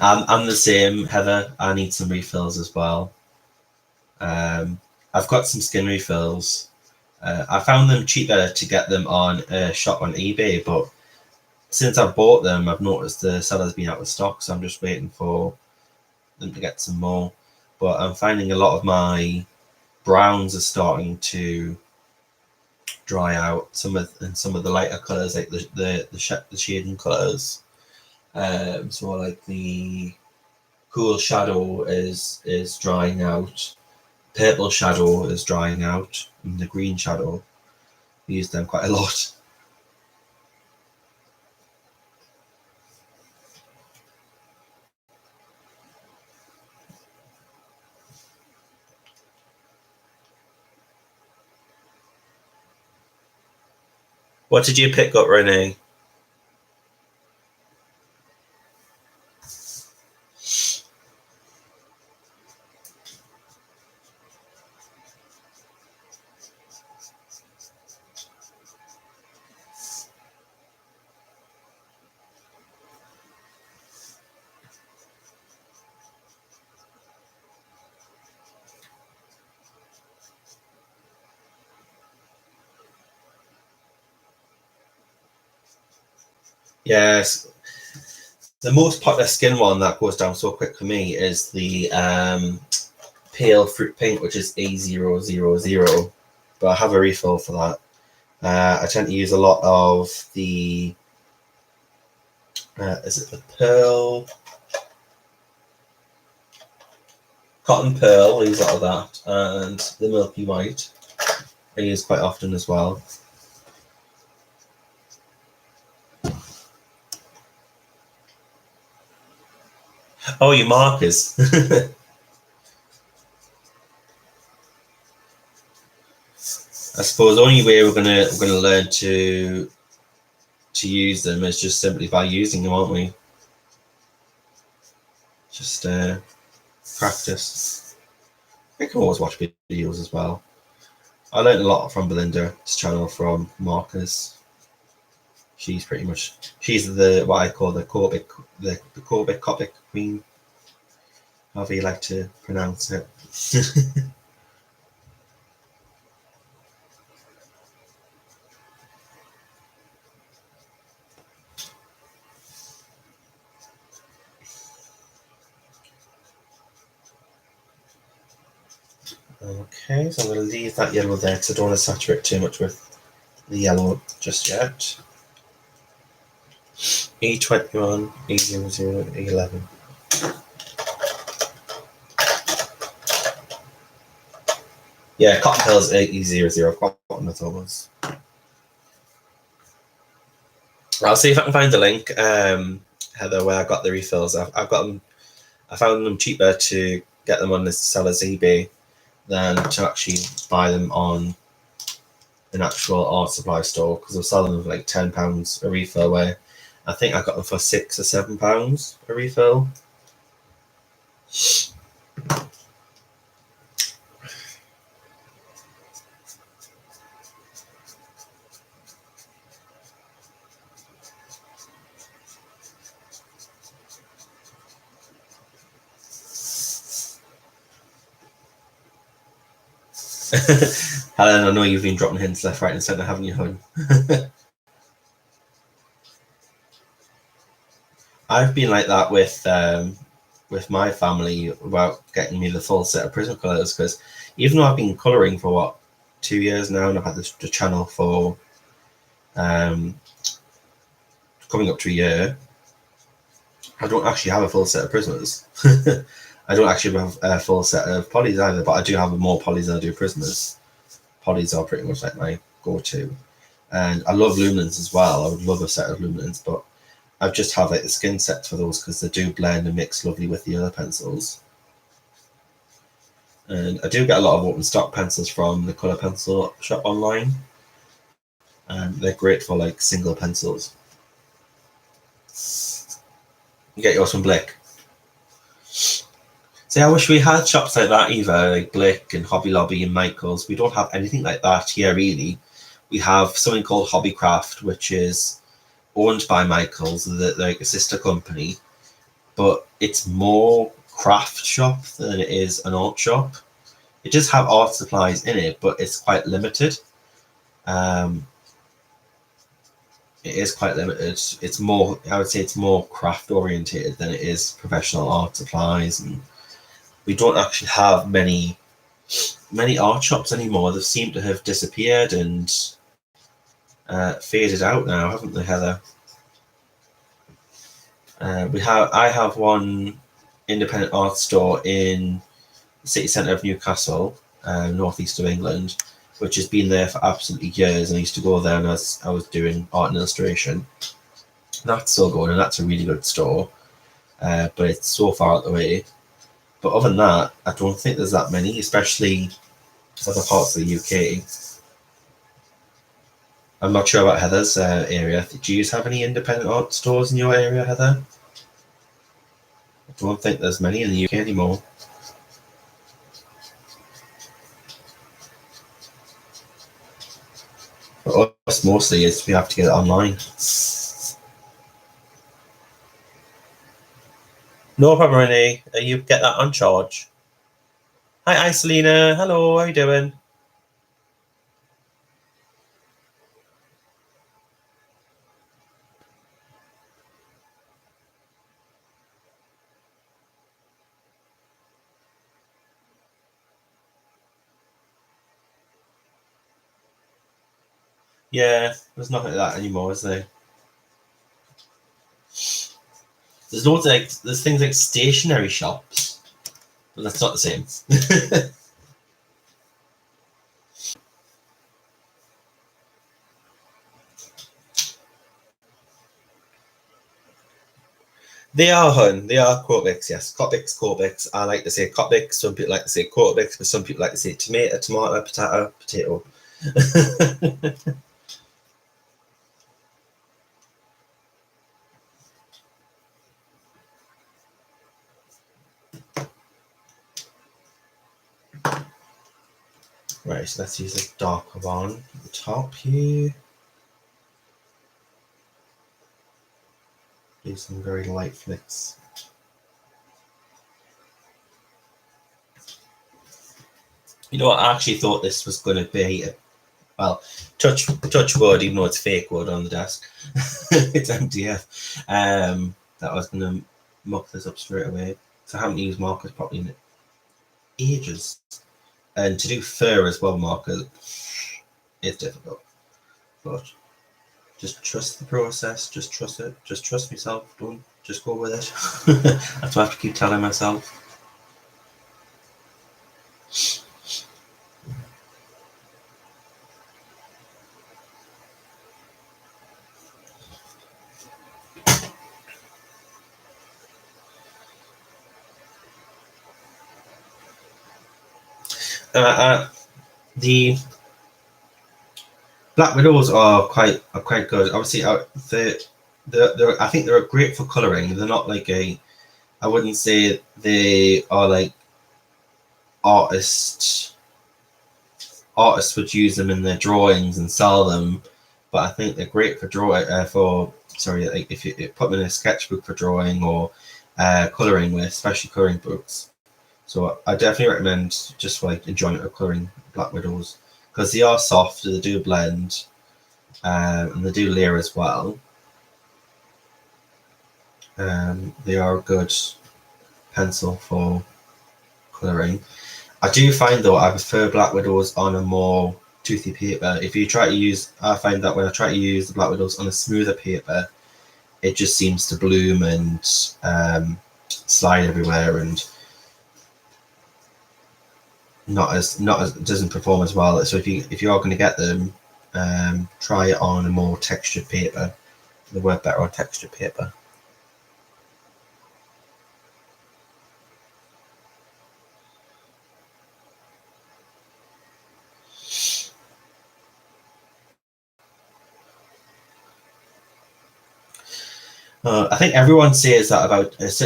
I'm the same, Heather. I need some refills as well. I've got some skin refills. I found them cheaper to get them on a shop on eBay, but since I've bought them, I've noticed the seller's been out of stock, so I'm just waiting for them to get some more. But I'm finding a lot of my browns are starting to dry out. Some of the lighter colours, like the shading colours. So like the cool shadow is drying out. Purple shadow is drying out, and the green shadow, we use them quite a lot. What did you pick up, Renee? Yes, the most popular skin one that goes down so quick for me is the pale fruit pink, which is A000. But I have a refill for that. I tend to use a lot of the is it the pearl? Cotton pearl, I use a lot of that, and the milky white I use quite often as well. Oh, your markers. I suppose the only way we're gonna learn to use them is just simply by using them, aren't we? Just practice. I can always watch videos as well. I learned a lot from Belinda's channel from markers. She's the what I call the Copic queen, however you like to pronounce it. Okay, so I'm going to leave that yellow there because I don't want to saturate too much with the yellow just yet. E21, E00, E11. Yeah, cotton pearls E00. I've got one of those. I'll see if I can find the link, Heather, where I got the refills. I've got them. I found them cheaper to get them on the seller's eBay than to actually buy them on an actual art supply store, because I was selling them for like £10 a refill, where I think I got them for £6 or £7 a refill. Helen, I know you've been dropping hints left, right, and centre, haven't you, hon? I've been like that with with my family about getting me the full set of Prismacolors, because even though I've been colouring for 2 years now, and I've had the channel for coming up to a year, I don't actually have a full set of Prismas. I don't actually have a full set of polys either, but I do have more polys than I do Prismas. Polys are pretty much like my go-to. And I love luminance as well. I would love a set of luminance, but I just have like the skin sets for those because they do blend and mix lovely with the other pencils. And I do get a lot of open stock pencils from the colour pencil shop online, and they're great for like single pencils. You get yours from Blick. See, I wish we had shops like that either, like Blick and Hobby Lobby and Michael's. We don't have anything like that here really. We have something called Hobbycraft, which is owned by Michael's, like a sister company, but it's more craft shop than it is an art shop. It does have art supplies in it, but it's quite limited. It is quite limited. It's more, I would say it's more craft orientated than it is professional art supplies, and we don't actually have many art shops anymore. They seem to have disappeared and faded out now, haven't they, Heather? I have one independent art store in the city centre of Newcastle, northeast of England, which has been there for absolutely years. And I used to go there and I was doing art and illustration. That's still going, and that's a really good store, but it's so far out the way. But other than that, I don't think there's that many, especially other parts of the UK. I'm not sure about Heather's area. Do you have any independent art stores in your area, Heather? I don't think there's many in the UK anymore. For us, mostly, we have to get it online. No problem, Renee. You get that on charge. Hi, Isolina. Hello, how you doing? Yeah, there's nothing like that anymore, is there? There's loads of there's things like stationery shops, but that's not the same. They are, hun. They are Copics, yes. Copics. I like to say Copics. Some people like to say Copics, but some people like to say tomato, potato. Right, so let's use a darker one at the top here. Do some very light flicks. You know what? I actually thought this was going to be well, touch wood, even though it's fake wood on the desk. It's MDF. That I was going to muck this up straight away. So I haven't used markers properly in ages. And to do fur as well, markers, it's difficult. But just trust the process. Just trust it. Just trust myself. Don't just go with it. That's what I have to keep telling myself. The Black Widows are quite good. Obviously, I think they're great for colouring. They're not like I wouldn't say they are like artists would use them in their drawings and sell them, but I think they're great for like if you put them in a sketchbook for drawing or colouring with, especially colouring books. So I definitely recommend, just for like enjoyment of colouring, Black Widows, because they are soft, they do blend, and they do layer as well. They are good pencil for colouring. I do find though I prefer Black Widows on a more toothy paper. If you try to use, I find that when I try to use the Black Widows on a smoother paper, it just seems to bloom and slide everywhere, and not as doesn't perform as well. So if you are going to get them, try it on a more textured paper. They work better on textured paper. I think everyone says that about if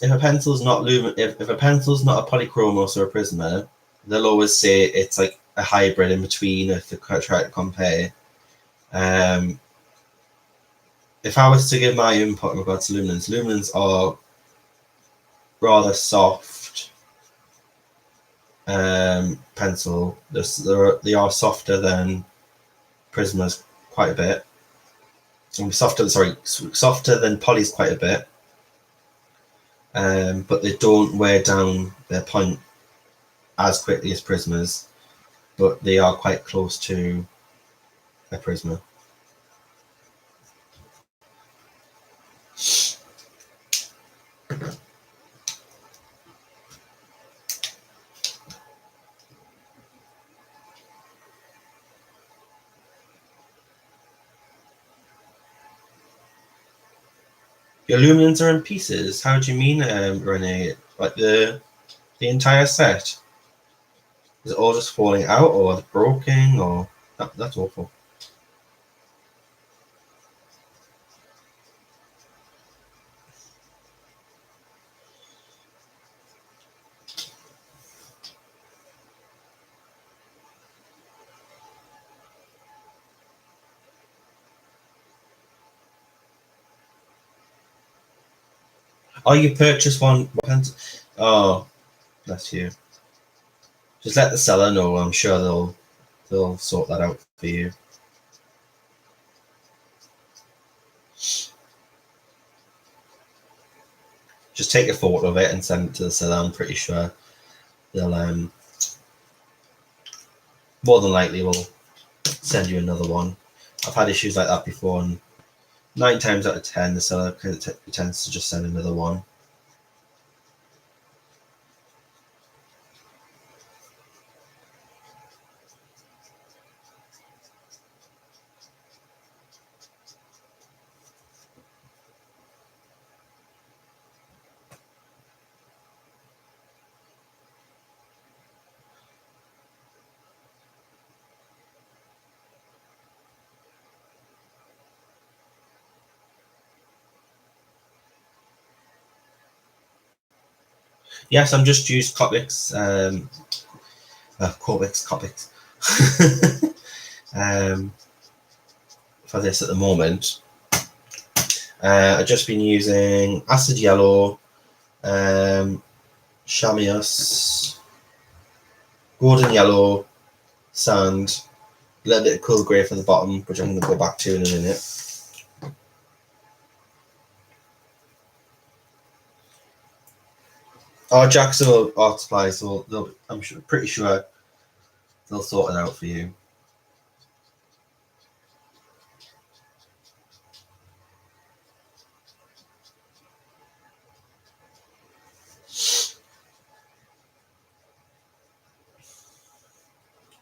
a pencil's not if a pencil's not a polychromos or a Prisma, they'll always say it's like a hybrid in between if they try to compare. If I was to give my input in regards to luminance are rather soft pencil. They are softer than Prismas quite a bit. Softer than polys quite a bit, but they don't wear down their point as quickly as Prismas, but they are quite close to a Prisma. Your luminance are in pieces. How do you mean, Renee? Like the entire set? Is it all just falling out, or broken, or that's awful? Oh, you purchased one. Oh, bless you. Just let the seller know. I'm sure they'll sort that out for you. Just take a photo of it and send it to the seller. I'm pretty sure they'll more than likely will send you another one. I've had issues like that before, and 9 times out of 10 the seller tends to just send another one. Yes, I'm just used Copics. Copics. For this at the moment. I've just been using Acid Yellow, Chamois, Golden Yellow, Sand, a little bit of Cool Grey for the bottom, which I'm going to go back to in a minute. Oh, Jackson Art Supplies, so I'm pretty sure they'll sort it out for you.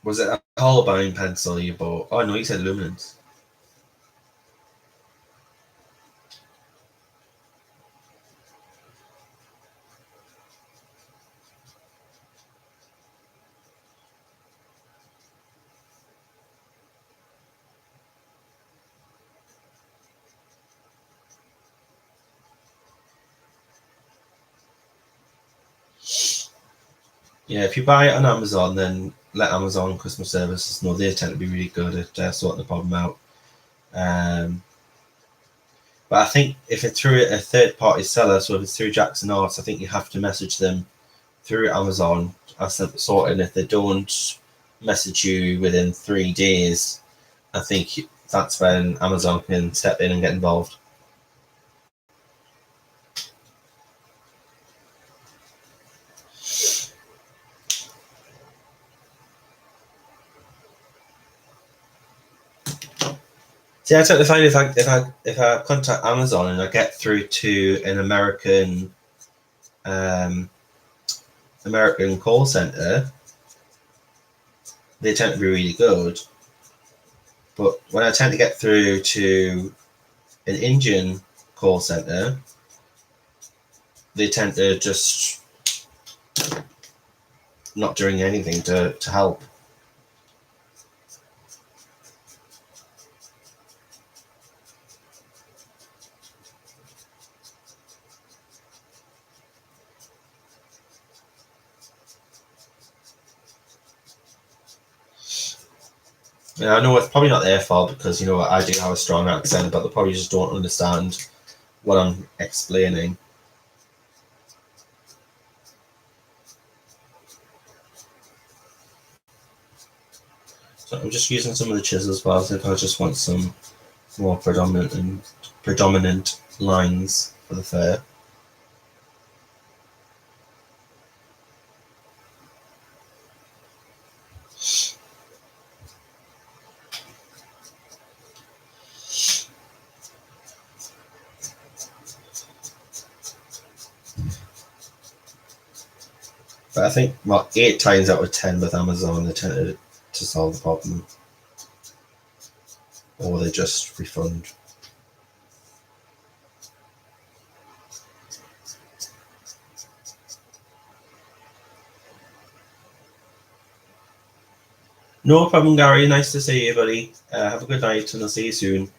Was it a Holbein pencil you bought? Oh no, you said luminance. Yeah, if you buy it on Amazon, then let Amazon customer services know. They tend to be really good at sorting the problem out. But I think if it's through a third-party seller, so if it's through Jackson Arts, I think you have to message them through Amazon, ask them to sort it. And if they don't message you within 3 days, I think that's when Amazon can step in and get involved. See, I totally find if I contact Amazon and I get through to an um, American call center, they tend to be really good. But when I tend to get through to an Indian call center, they tend to just not doing anything to help. And I know it's probably not their fault because, I do have a strong accent, but they probably just don't understand what I'm explaining. So I'm just using some of the chisels as well, so if I just want some more predominant lines for the fur. But I think, 8 times out of 10 with Amazon, they tend to solve the problem. Or they just refund. No problem, Gary. Nice to see you, buddy. Have a good night, and I'll see you soon.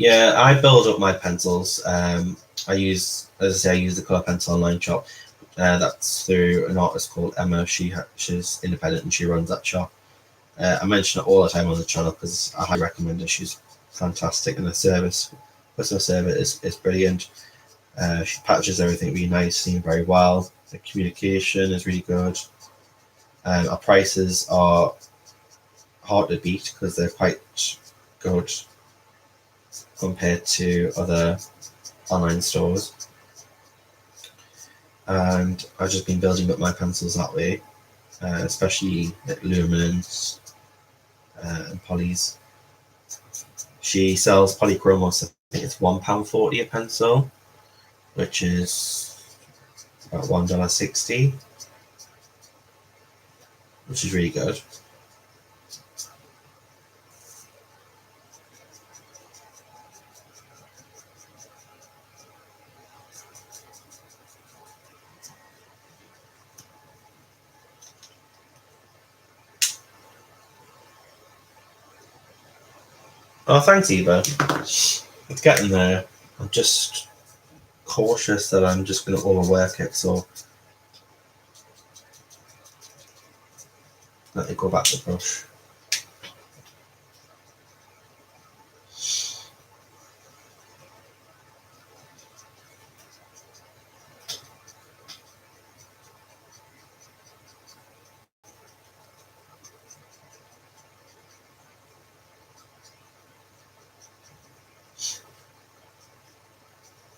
Yeah, I build up my pencils. I use the Colour Pencil online shop. That's through an artist called Emma. She's independent and she runs that shop. I mention it all the time on the channel because I highly recommend her. She's fantastic, and customer service is brilliant. She packages everything really nicely and very well. The communication is really good. Our prices are hard to beat because they're quite good compared to other online stores. And I've just been building up my pencils that way, especially like luminance and polys. She sells polychromos. I think it's £1.40 a pencil, which is about $1.60, which is really good. Oh, thanks, Eva. It's getting there. I'm just cautious that I'm just going to overwork it, so let me go back to the brush.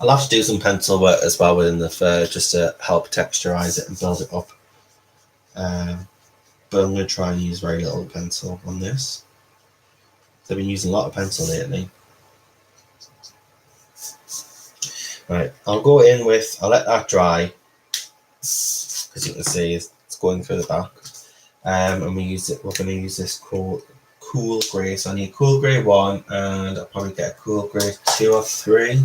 I'll have to do some pencil work as well within the fur just to help texturize it and build it up. But I'm going to try and use very little pencil on this. I've been using a lot of pencil lately. Right, I'll go in with, I'll let that dry, as you can see it's going through the back. And we're going to use this cool grey. So I need cool grey 1, and I'll probably get a cool grey 2 or 3.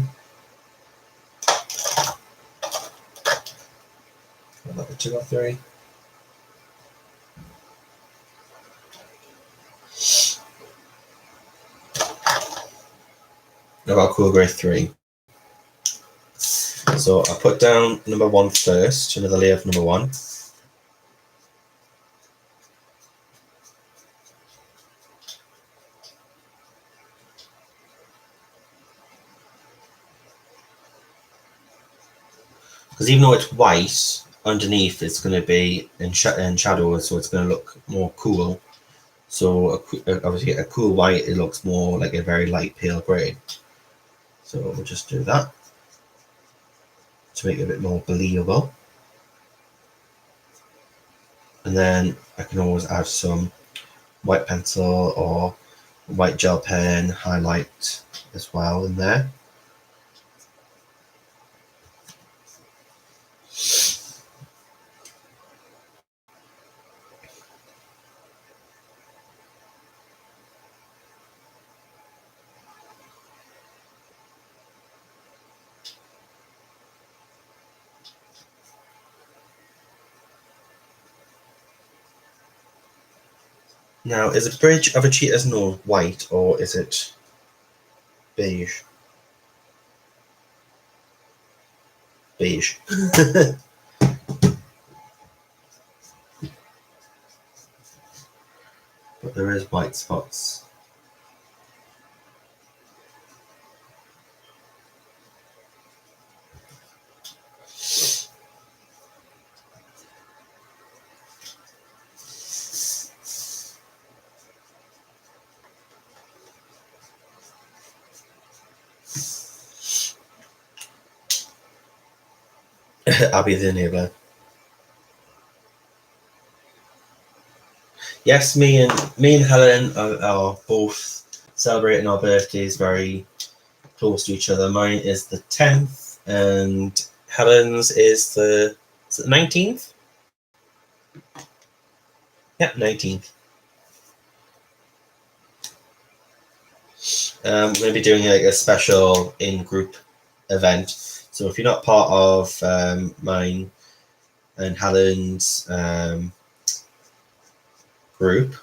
Like a 2 or 3. About cool grey 3. So I put down number 1 first, another layer of number 1. Because even though it's white, underneath it's going to be in shadow, so it's going to look more cool. So obviously a cool white, it looks more like a very light pale grey. So we'll just do that to make it a bit more believable. And then I can always add some white pencil or white gel pen highlight as well in there. Now, is the bridge of a cheetah's nose white or is it beige? Beige. But there is white spots. I'll be the neighbour. Yes, me and Helen are both celebrating our birthdays very close to each other. Mine is the 10th, and Helen's is the 19th. Yeah, 19th. We're going to be doing like a special in-group event. So if you're not part of mine and Helen's group,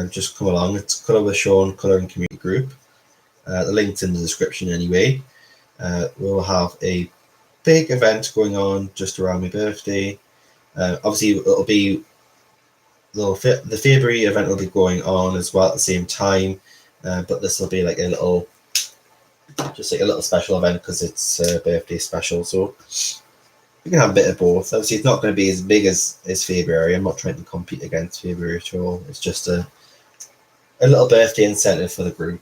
just come along. It's Colour with Sean Colouring Community Group. The link's in the description anyway. We'll have a big event going on just around my birthday. Obviously, it'll be the February event will be going on as well at the same time, but this will be like a little special event because it's a birthday special. So we can have a bit of both. Obviously, it's not going to be as big as February. I'm not trying to compete against February at all. It's just a little birthday incentive for the group.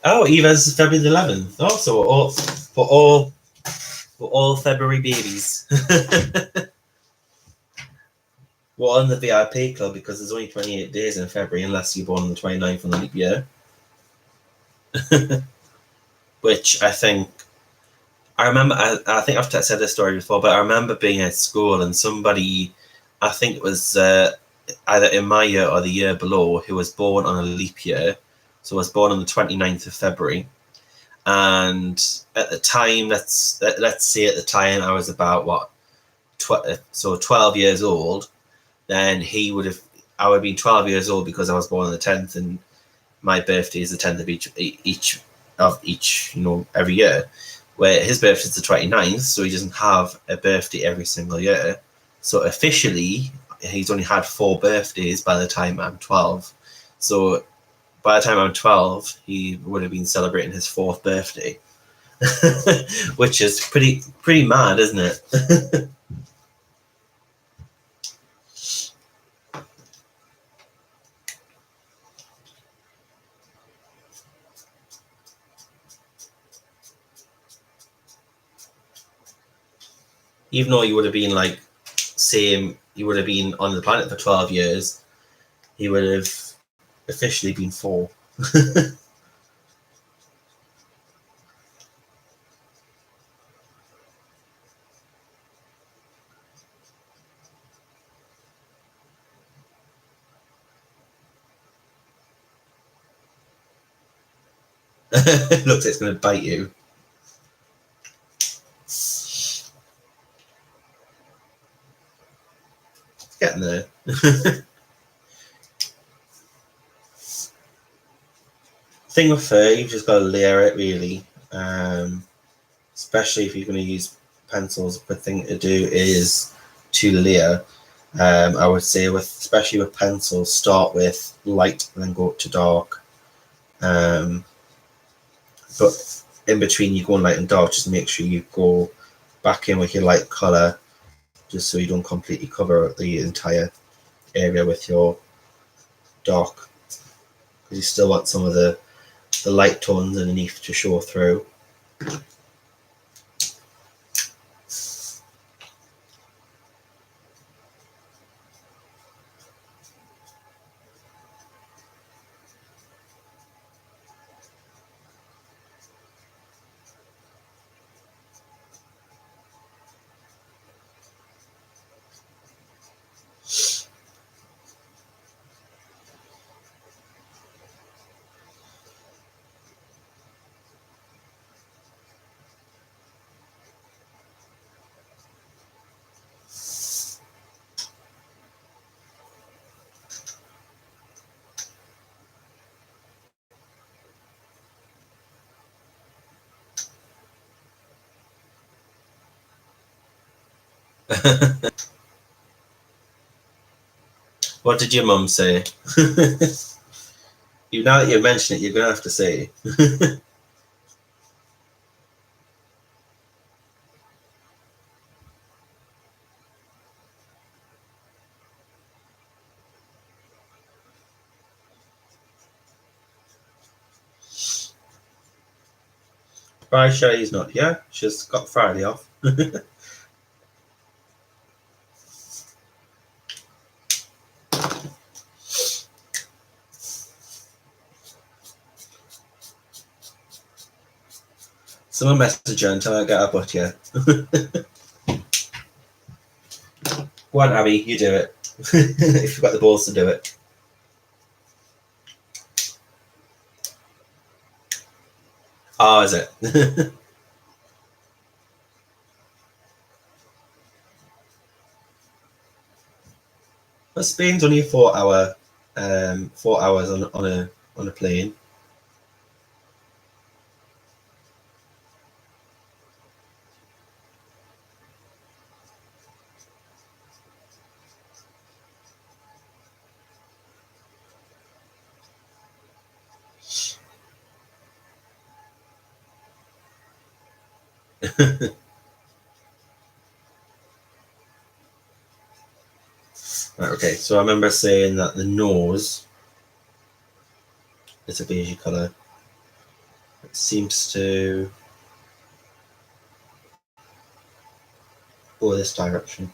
Oh, Eva's February the 11th. Oh, so we're all February babies. We're on the VIP club because there's only 28 days in February unless you're born on the 29th on the leap year. Which I think I remember. I think I've said this story before, but I remember being at school and somebody, I think it was either in my year or the year below, who was born on a leap year. So was born on the 29th of February. And at the time, let's say at the time I was about what, 12 years old. Then I would have been 12 years old because I was born on the 10th, and my birthday is the 10th of each every year. Where his birthday is the 29th, so he doesn't have a birthday every single year. So officially, he's only had 4 birthdays by the time I'm 12. So by the time I'm 12, he would have been celebrating his 4th birthday, which is pretty mad, isn't it? Even though you would have been you would have been on the planet for 12 years, he would have officially been 4. Looks like it's going to bite you. It's getting there. Thing with fur, you've just got to layer it really. Especially if you're going to use pencils, the thing to do is to layer. I would say, especially with pencils, start with light and then go up to dark. But in between you go on light and dark, just make sure you go back in with your light color, just so you don't completely cover the entire area with your dark, because you still want some of the light tones underneath to show through. What did your mum say? Now that you mention it, you're gonna have to say. Bye, Shelley's not here. She's got Friday off. Someone message her until I get her butt here. Go on, Abby, you do it. If you've got the balls to do it. Oh, is it? But Spain's only a 4 hour, 4 hours on a plane. Right, okay, so I remember saying that the nose is a beigey colour. It seems to go this direction.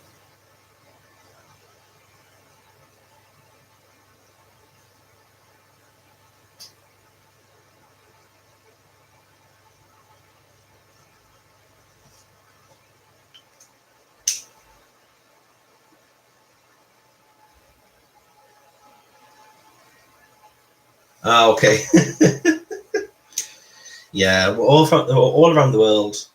Ah, okay. Yeah, we're all around the world.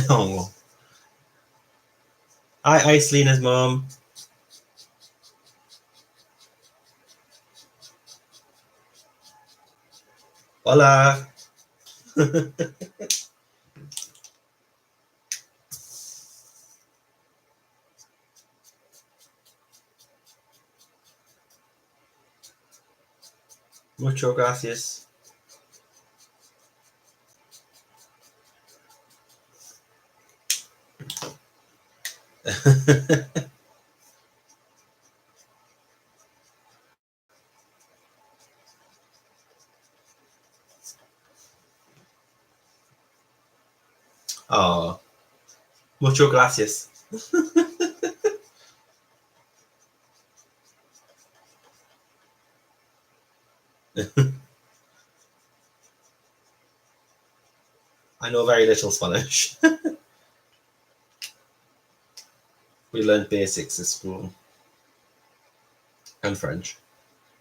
Oh, hi, Selena's mom. Hola. Mucho gracias. Oh, mucho gracias. I know very little Spanish. We learned basics at school. And French.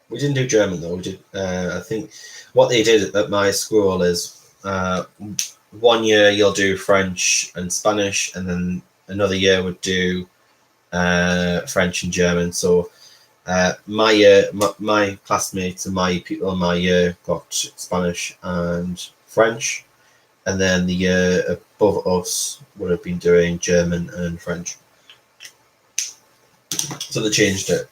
We didn't do German though. We did. I think what they did at my school is 1 year you'll do French and Spanish, and then another year would do French and German. So my year, my classmates and my people in my year got Spanish and French, and then the year above us would have been doing German and French. So they changed it.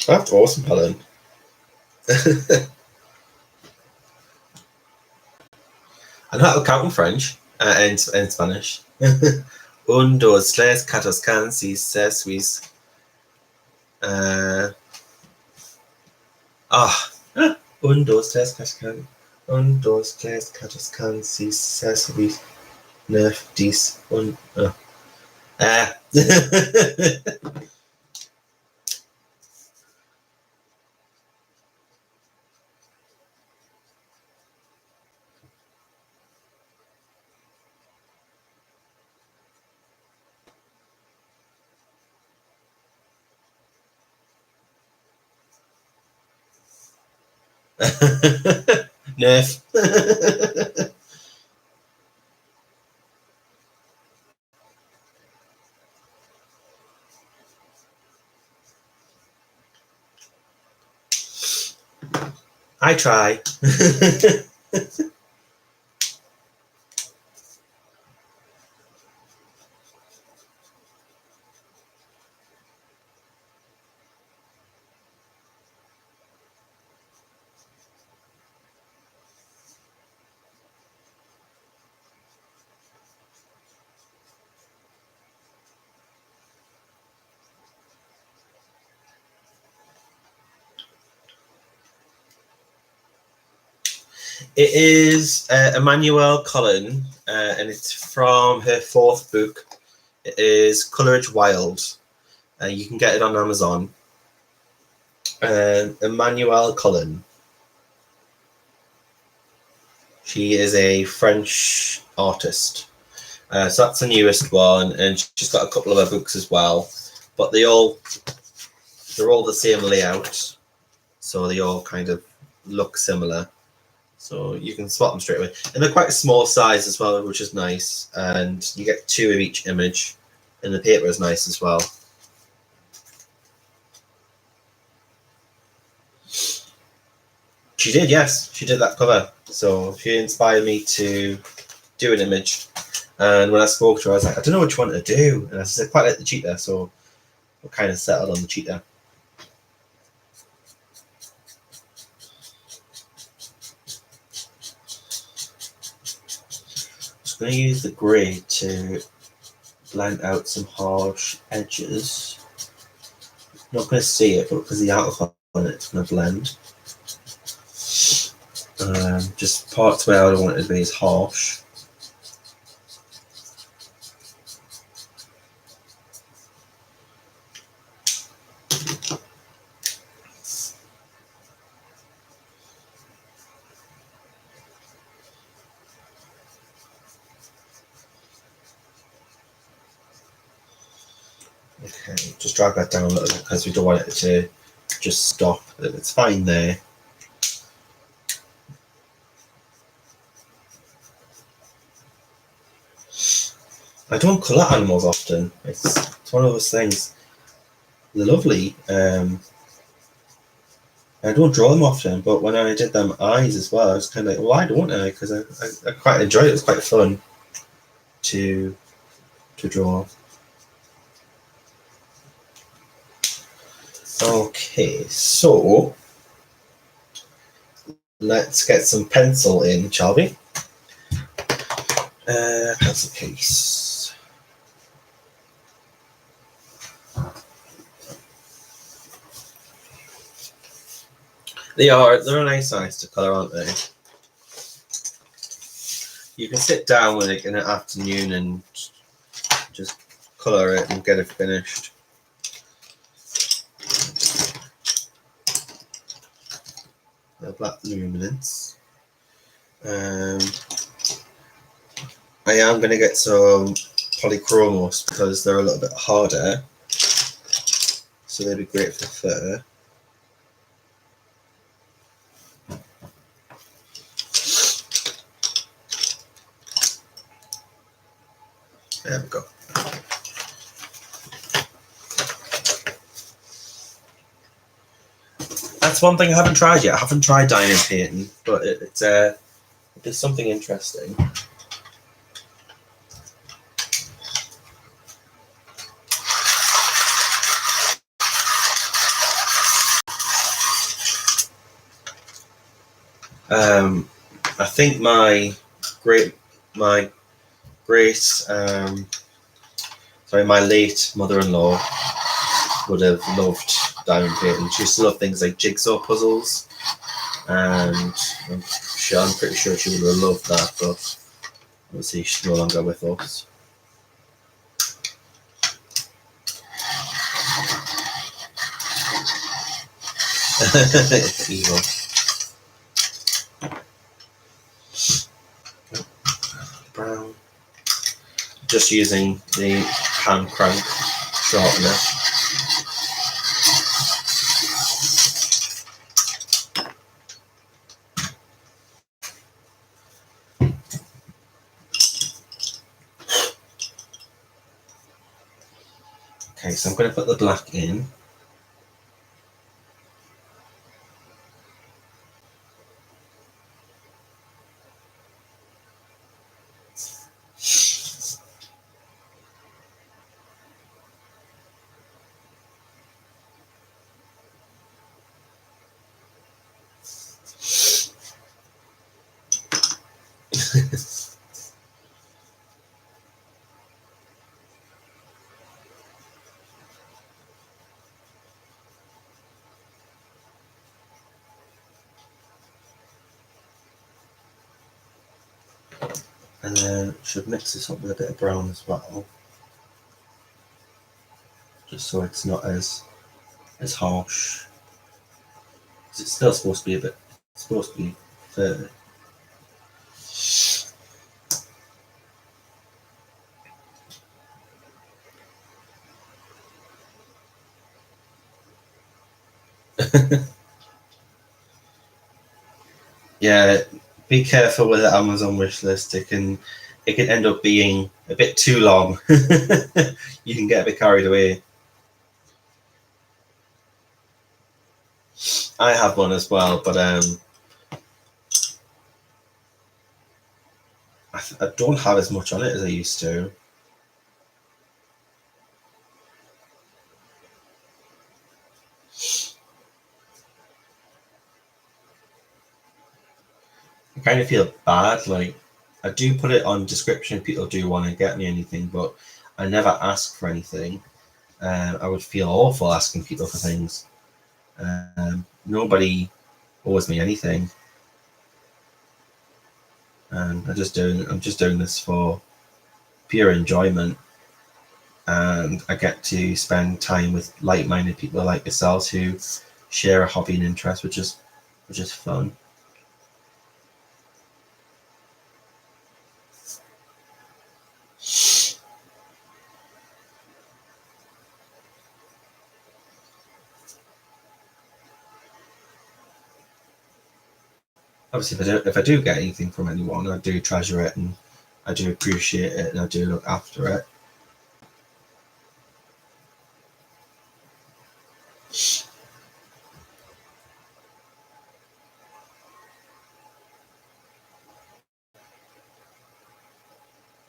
That's awesome, Colin. I know how to count in French and in Spanish. Un, dos, tres, cuatro, cinco, seis, huit. Un, dos, tres, cuatro, un, dos, tres, cuatro, cinco, seis, huit, neuf, dix, un. Neuf. I try. It is Emmanuelle Colin, and it's from her fourth book. It is Coloridge Wild. You can get it on Amazon. Emmanuelle Colin. She is a French artist. So that's the newest one, and she's got a couple of other books as well. But they're all the same layout, so they all kind of look similar. So you can spot them straight away. And they're quite a small size as well, which is nice. And you get 2 of each image. And the paper is nice as well. She did, yes. She did that cover. So she inspired me to do an image. And when I spoke to her, I was like, I don't know which one to do. And I said, I quite like the cheetah. So we kind of settled on the cheetah. I'm going to use the grey to blend out some harsh edges. I'm not going to see it, but because the alcohol on it's going to blend. Just parts where I don't want it to be as harsh. Okay, just drag that down a little bit because we don't want it to just stop. It's fine there. I don't colour animals often. It's one of those things. They're lovely. I don't draw them often, but when I did them eyes as well, I was kind of like, why don't I? Because I quite enjoyed it. It was quite fun to draw. Okay, so let's get some pencil in, shall we? Pencil case. They're a nice size to colour, aren't they? You can sit down with it in an afternoon and just colour it and get it finished. The black luminance. I am going to get some polychromos because they're a little bit harder, so they'd be great for fur. There we go. That's one thing I haven't tried yet. I haven't tried diamond painting, but it's something interesting. I think my late mother-in-law would have loved diamond painting. She used to love things like jigsaw puzzles, and I'm pretty sure she would have loved that, but obviously she's no longer with us. Evil. Brown. Just using the hand crank sharpener. Okay, so I'm going to put the black in. And then should mix this up with a bit of brown as well, just so it's not as harsh. Because it's still supposed to be fur. Yeah, be careful with the Amazon wish list. It can end up being a bit too long. You can get a bit carried away. I have one as well, but I don't have as much on it as I used to. I kind of feel bad, like I do put it on description if people do want to get me anything, but I never ask for anything. I would feel awful asking people for things. Nobody owes me anything, and I'm just doing this for pure enjoyment, and I get to spend time with like-minded people like yourselves who share a hobby and interest, which is fun. Obviously, if I do get anything from anyone, I do treasure it and I do appreciate it and I do look after it.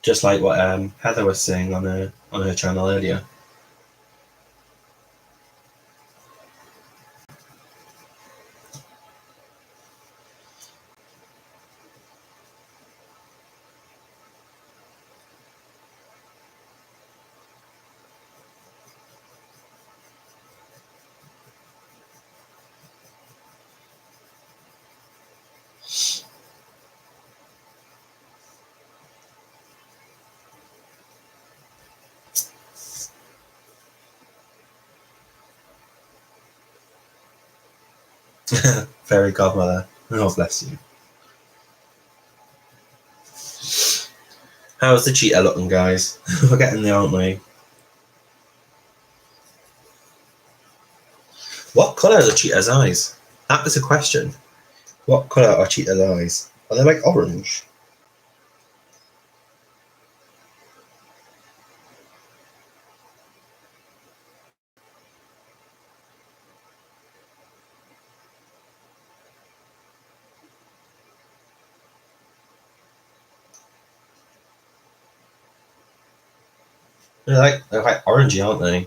Just like what Heather was saying on her channel earlier. Fairy godmother. Oh, bless you. How's the cheetah looking, guys? We're getting there, aren't we? What colour are the cheetah's eyes? That is a question. What colour are cheetah's eyes? Are they like orange? They're like orangey, aren't they?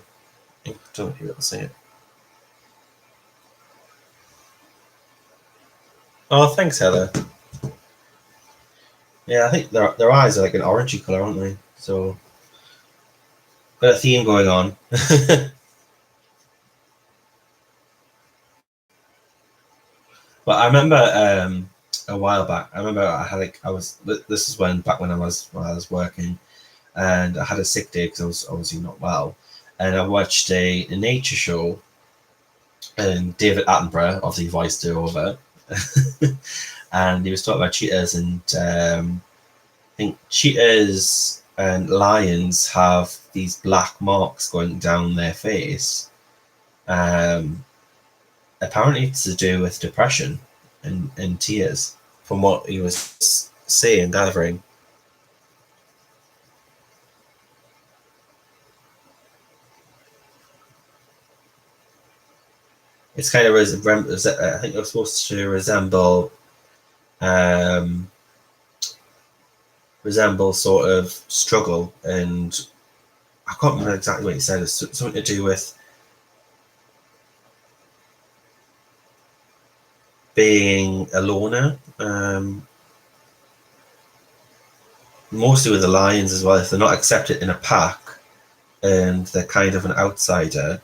I don't know if you'll see it. Oh, thanks, Heather. Yeah, I think their eyes are like an orangey colour, aren't they? So, got a theme going on. But I remember a while back. I remember I had like I was. This is back when I was working, and I had a sick day because I was obviously not well, and I watched a nature show, and David Attenborough obviously voiced it over, and he was talking about cheetahs, and I think cheetahs and lions have these black marks going down their face. Um, Apparently, it's to do with depression and tears, from what he was saying, gathering. It's kind of I think it was supposed to um, resemble sort of struggle, and I can't remember exactly what he said. It's something to do with being a loner, mostly with the lions as well. If they're not accepted in a pack and they're kind of an outsider,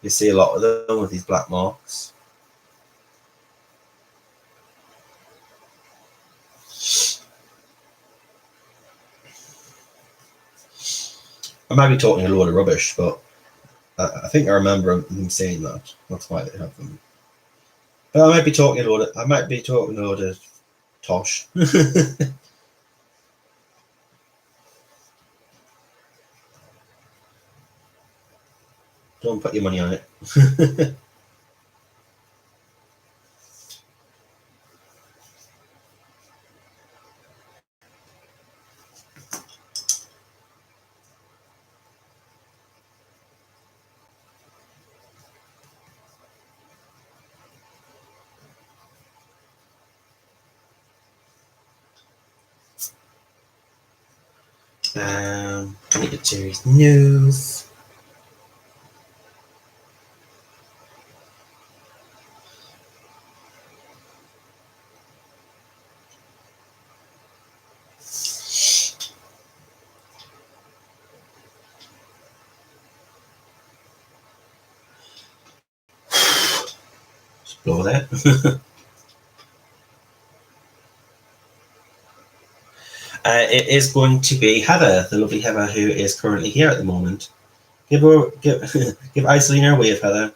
you see a lot of them with these black marks. I might be talking a load of rubbish, but I think I remember him saying that. That's why they have them. But I might be talking a load of tosh. Don't put your money on it. I need to do his news. Just blow that. It is going to be Heather, the lovely Heather, who is currently here at the moment. Give Isolina a wave, Heather.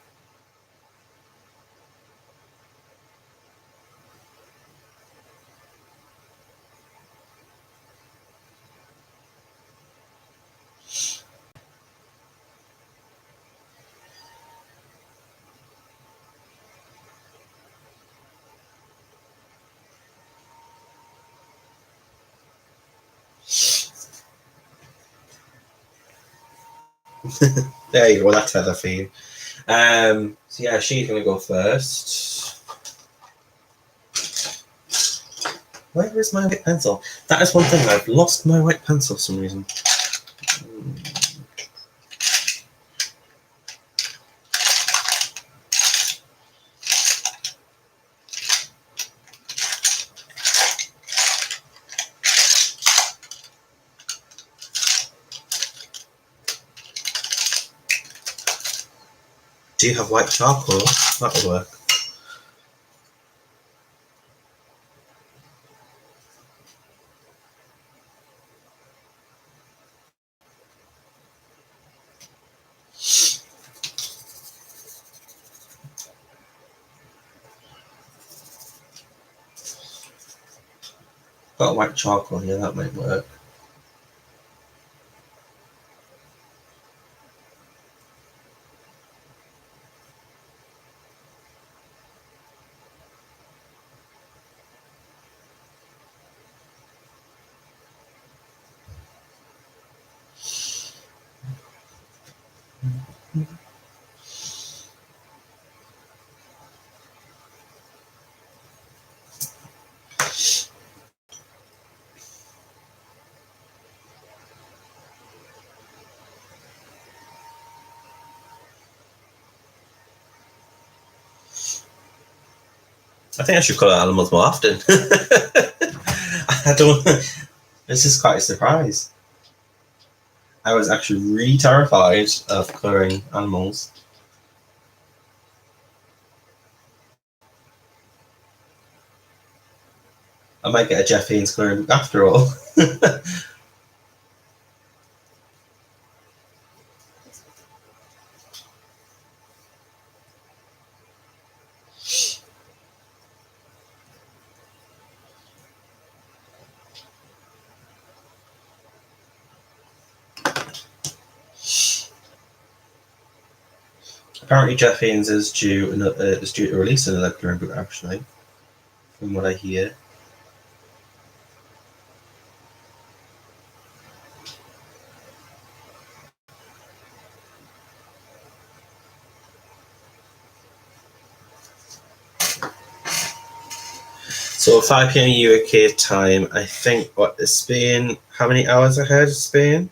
There you go. That's Heather for you. So yeah, she's going to go first. Where is my white pencil? That is one thing. I've lost my white pencil for some reason. Do you have white charcoal? That would work. Got white charcoal here, that might work. I think I should colour animals more often. I don't. This is quite a surprise. I was actually really terrified of colouring animals. I might get a Jeff Haynes colouring book after all. Apparently, Jeff Haynes is due to release another colouring book, actually, from what I hear. So 5 p.m. UK time, I think, what is Spain? How many hours ahead is Spain?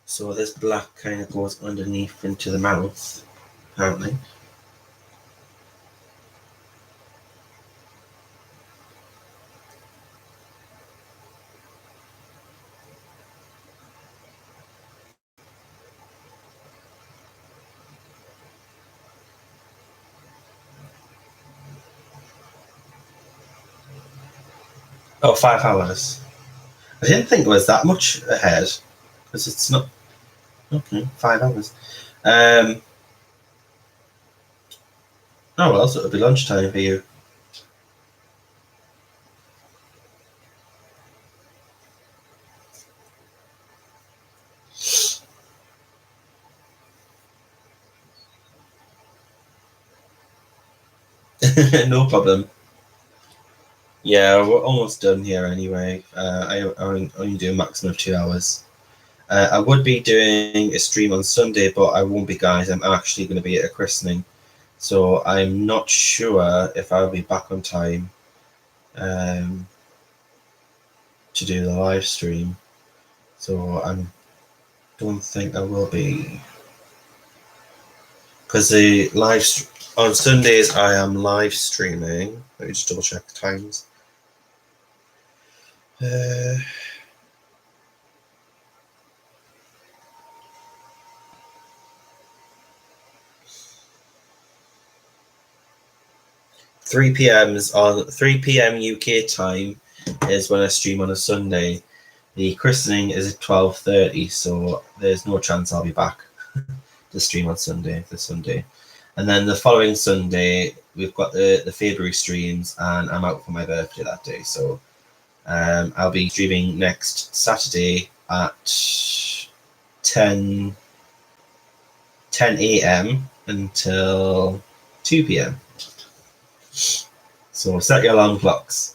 So this black kind of goes underneath into the mouth, apparently. Oh, 5 hours. I didn't think it was that much ahead, because it's not. Okay, 5 hours. Oh well, so it'll be lunchtime for you. No problem. Yeah, we're almost done here anyway. I only do a maximum of 2 hours. I would be doing a stream on Sunday, but I won't be, guys. I'm actually going to be at a christening, so I'm not sure if I'll be back on time to do the live stream. So I don't think I will be, because the on Sundays I am live streaming. Let me just double check the times. 3 p.m. UK time is when I stream on a Sunday. The christening is at 12:30, so there's no chance I'll be back to stream on this Sunday. And then the following Sunday, we've got the February streams, and I'm out for my birthday that day. So I'll be streaming next Saturday at 10 a.m. until 2 p.m. So set your alarm clocks.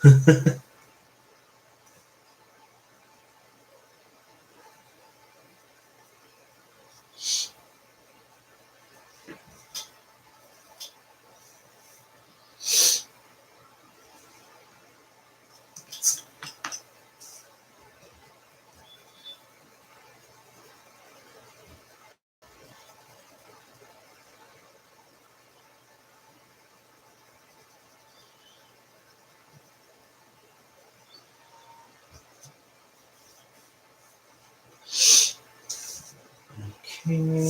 Okay.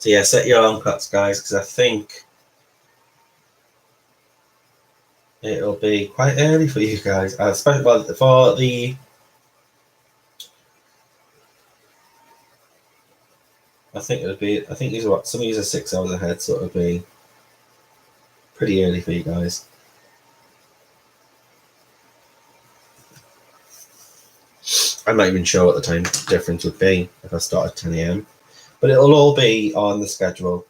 So yeah, set your alarm clocks, guys, because I think it'll be quite early for you guys. Especially for the. I think it'll be. I think these are what some of these are 6 hours ahead, so it'll be pretty early for you guys. I'm not even sure what the time difference would be if I start at 10 a.m. But it'll all be on the schedule.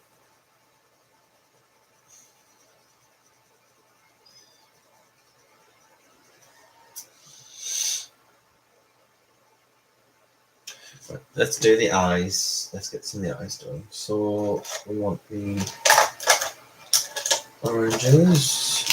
Right, let's do the eyes. Let's get some of the eyes done. So we want the oranges.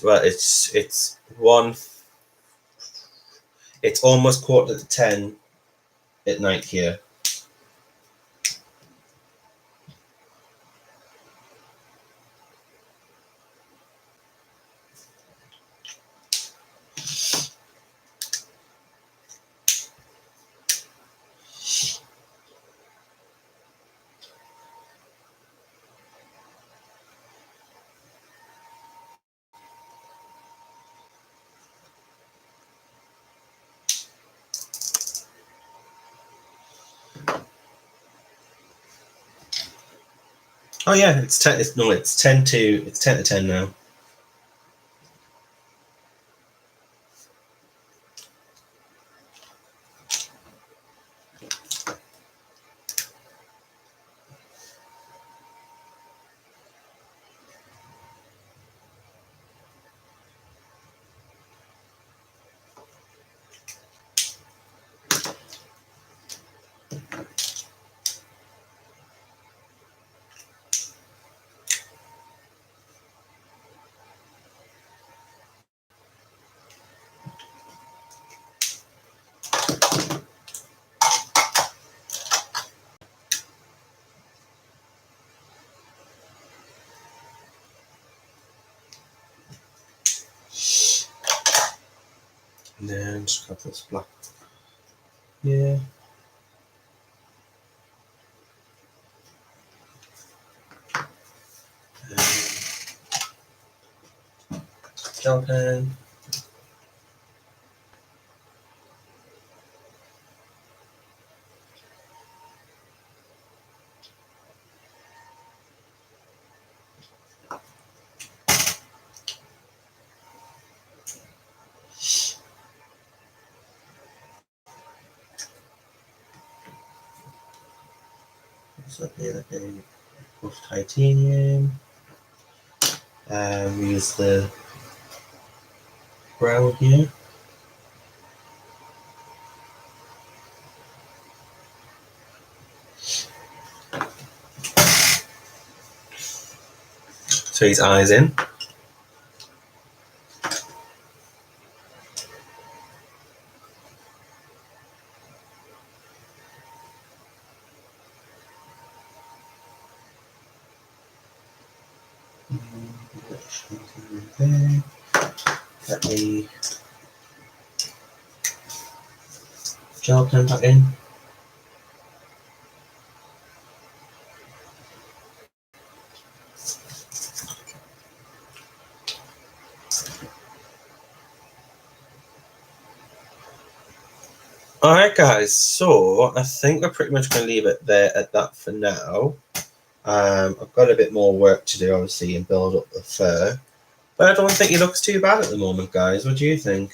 Well, it's it's one. It's almost 9:45 at night here. Oh yeah, it's 10. It's 10 to 10 now. And then just got this black. Yeah. Gel pen. So here again, of titanium. We use the brown here. So his eyes in. There. Get the gel pen back in. Alright guys, so I think we're pretty much going to leave it there at that for now. I've got a bit more work to do obviously and build up the fur. But I don't think he looks too bad at the moment, guys. What do you think?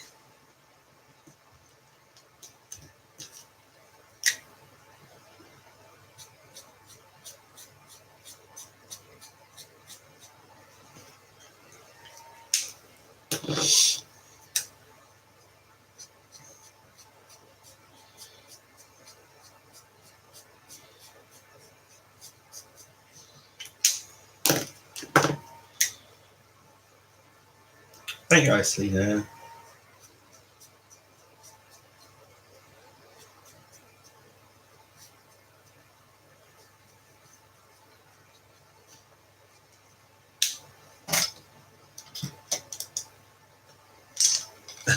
Very nicely there.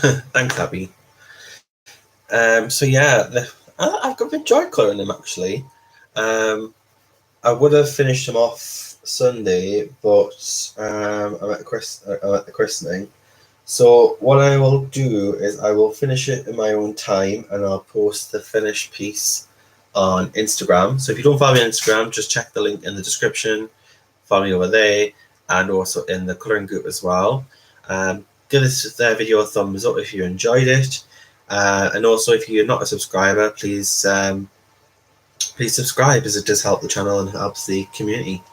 Thanks, Abby. So yeah, I've enjoyed colouring them actually. I would have finished them off Sunday, but I'm at the christening. So what I will do is I will finish it in my own time, and I'll post the finished piece on Instagram. So if you don't follow me on Instagram, just check the link in the description. Follow me over there, and also in the colouring group as well. Give this video a thumbs up if you enjoyed it, and also if you're not a subscriber, please subscribe, as it does help the channel and helps the community.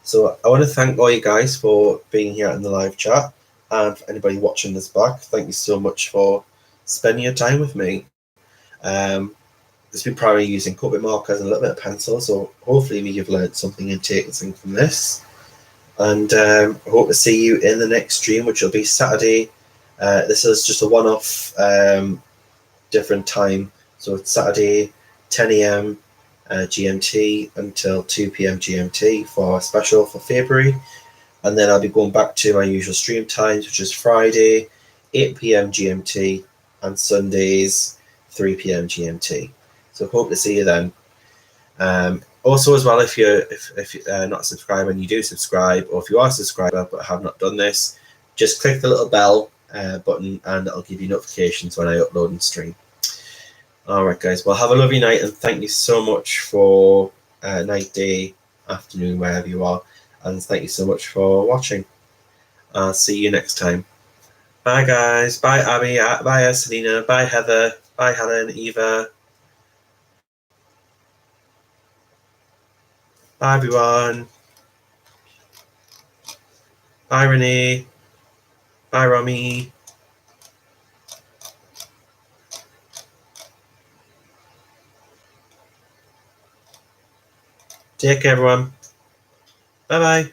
So I want to thank all you guys for being here in the live chat, and for anybody watching this back, thank you so much for spending your time with me. It's been primarily using Copic markers and a little bit of pencil, so hopefully you've learned something and taken something from this. And I hope to see you in the next stream, which will be Saturday. This is just a one-off different time, so it's Saturday 10 a.m. GMT until 2 p.m. GMT for a special for February, and then I'll be going back to my usual stream times, which is Friday 8 p.m. GMT and Sundays 3 p.m. GMT. So hope to see you then. Also, as well, if you're not a subscriber and you do subscribe, or if you are a subscriber but have not done this, just click the little bell button, and it'll give you notifications when I upload and stream. Alright guys, well, have a lovely night, and thank you so much for night, day, afternoon, wherever you are, and thank you so much for watching. I'll see you next time. Bye guys, bye Abby, bye Selena, bye Heather, bye Helen, Eva. Bye everyone. Bye Renee. Bye Romy. Take care everyone. Bye bye.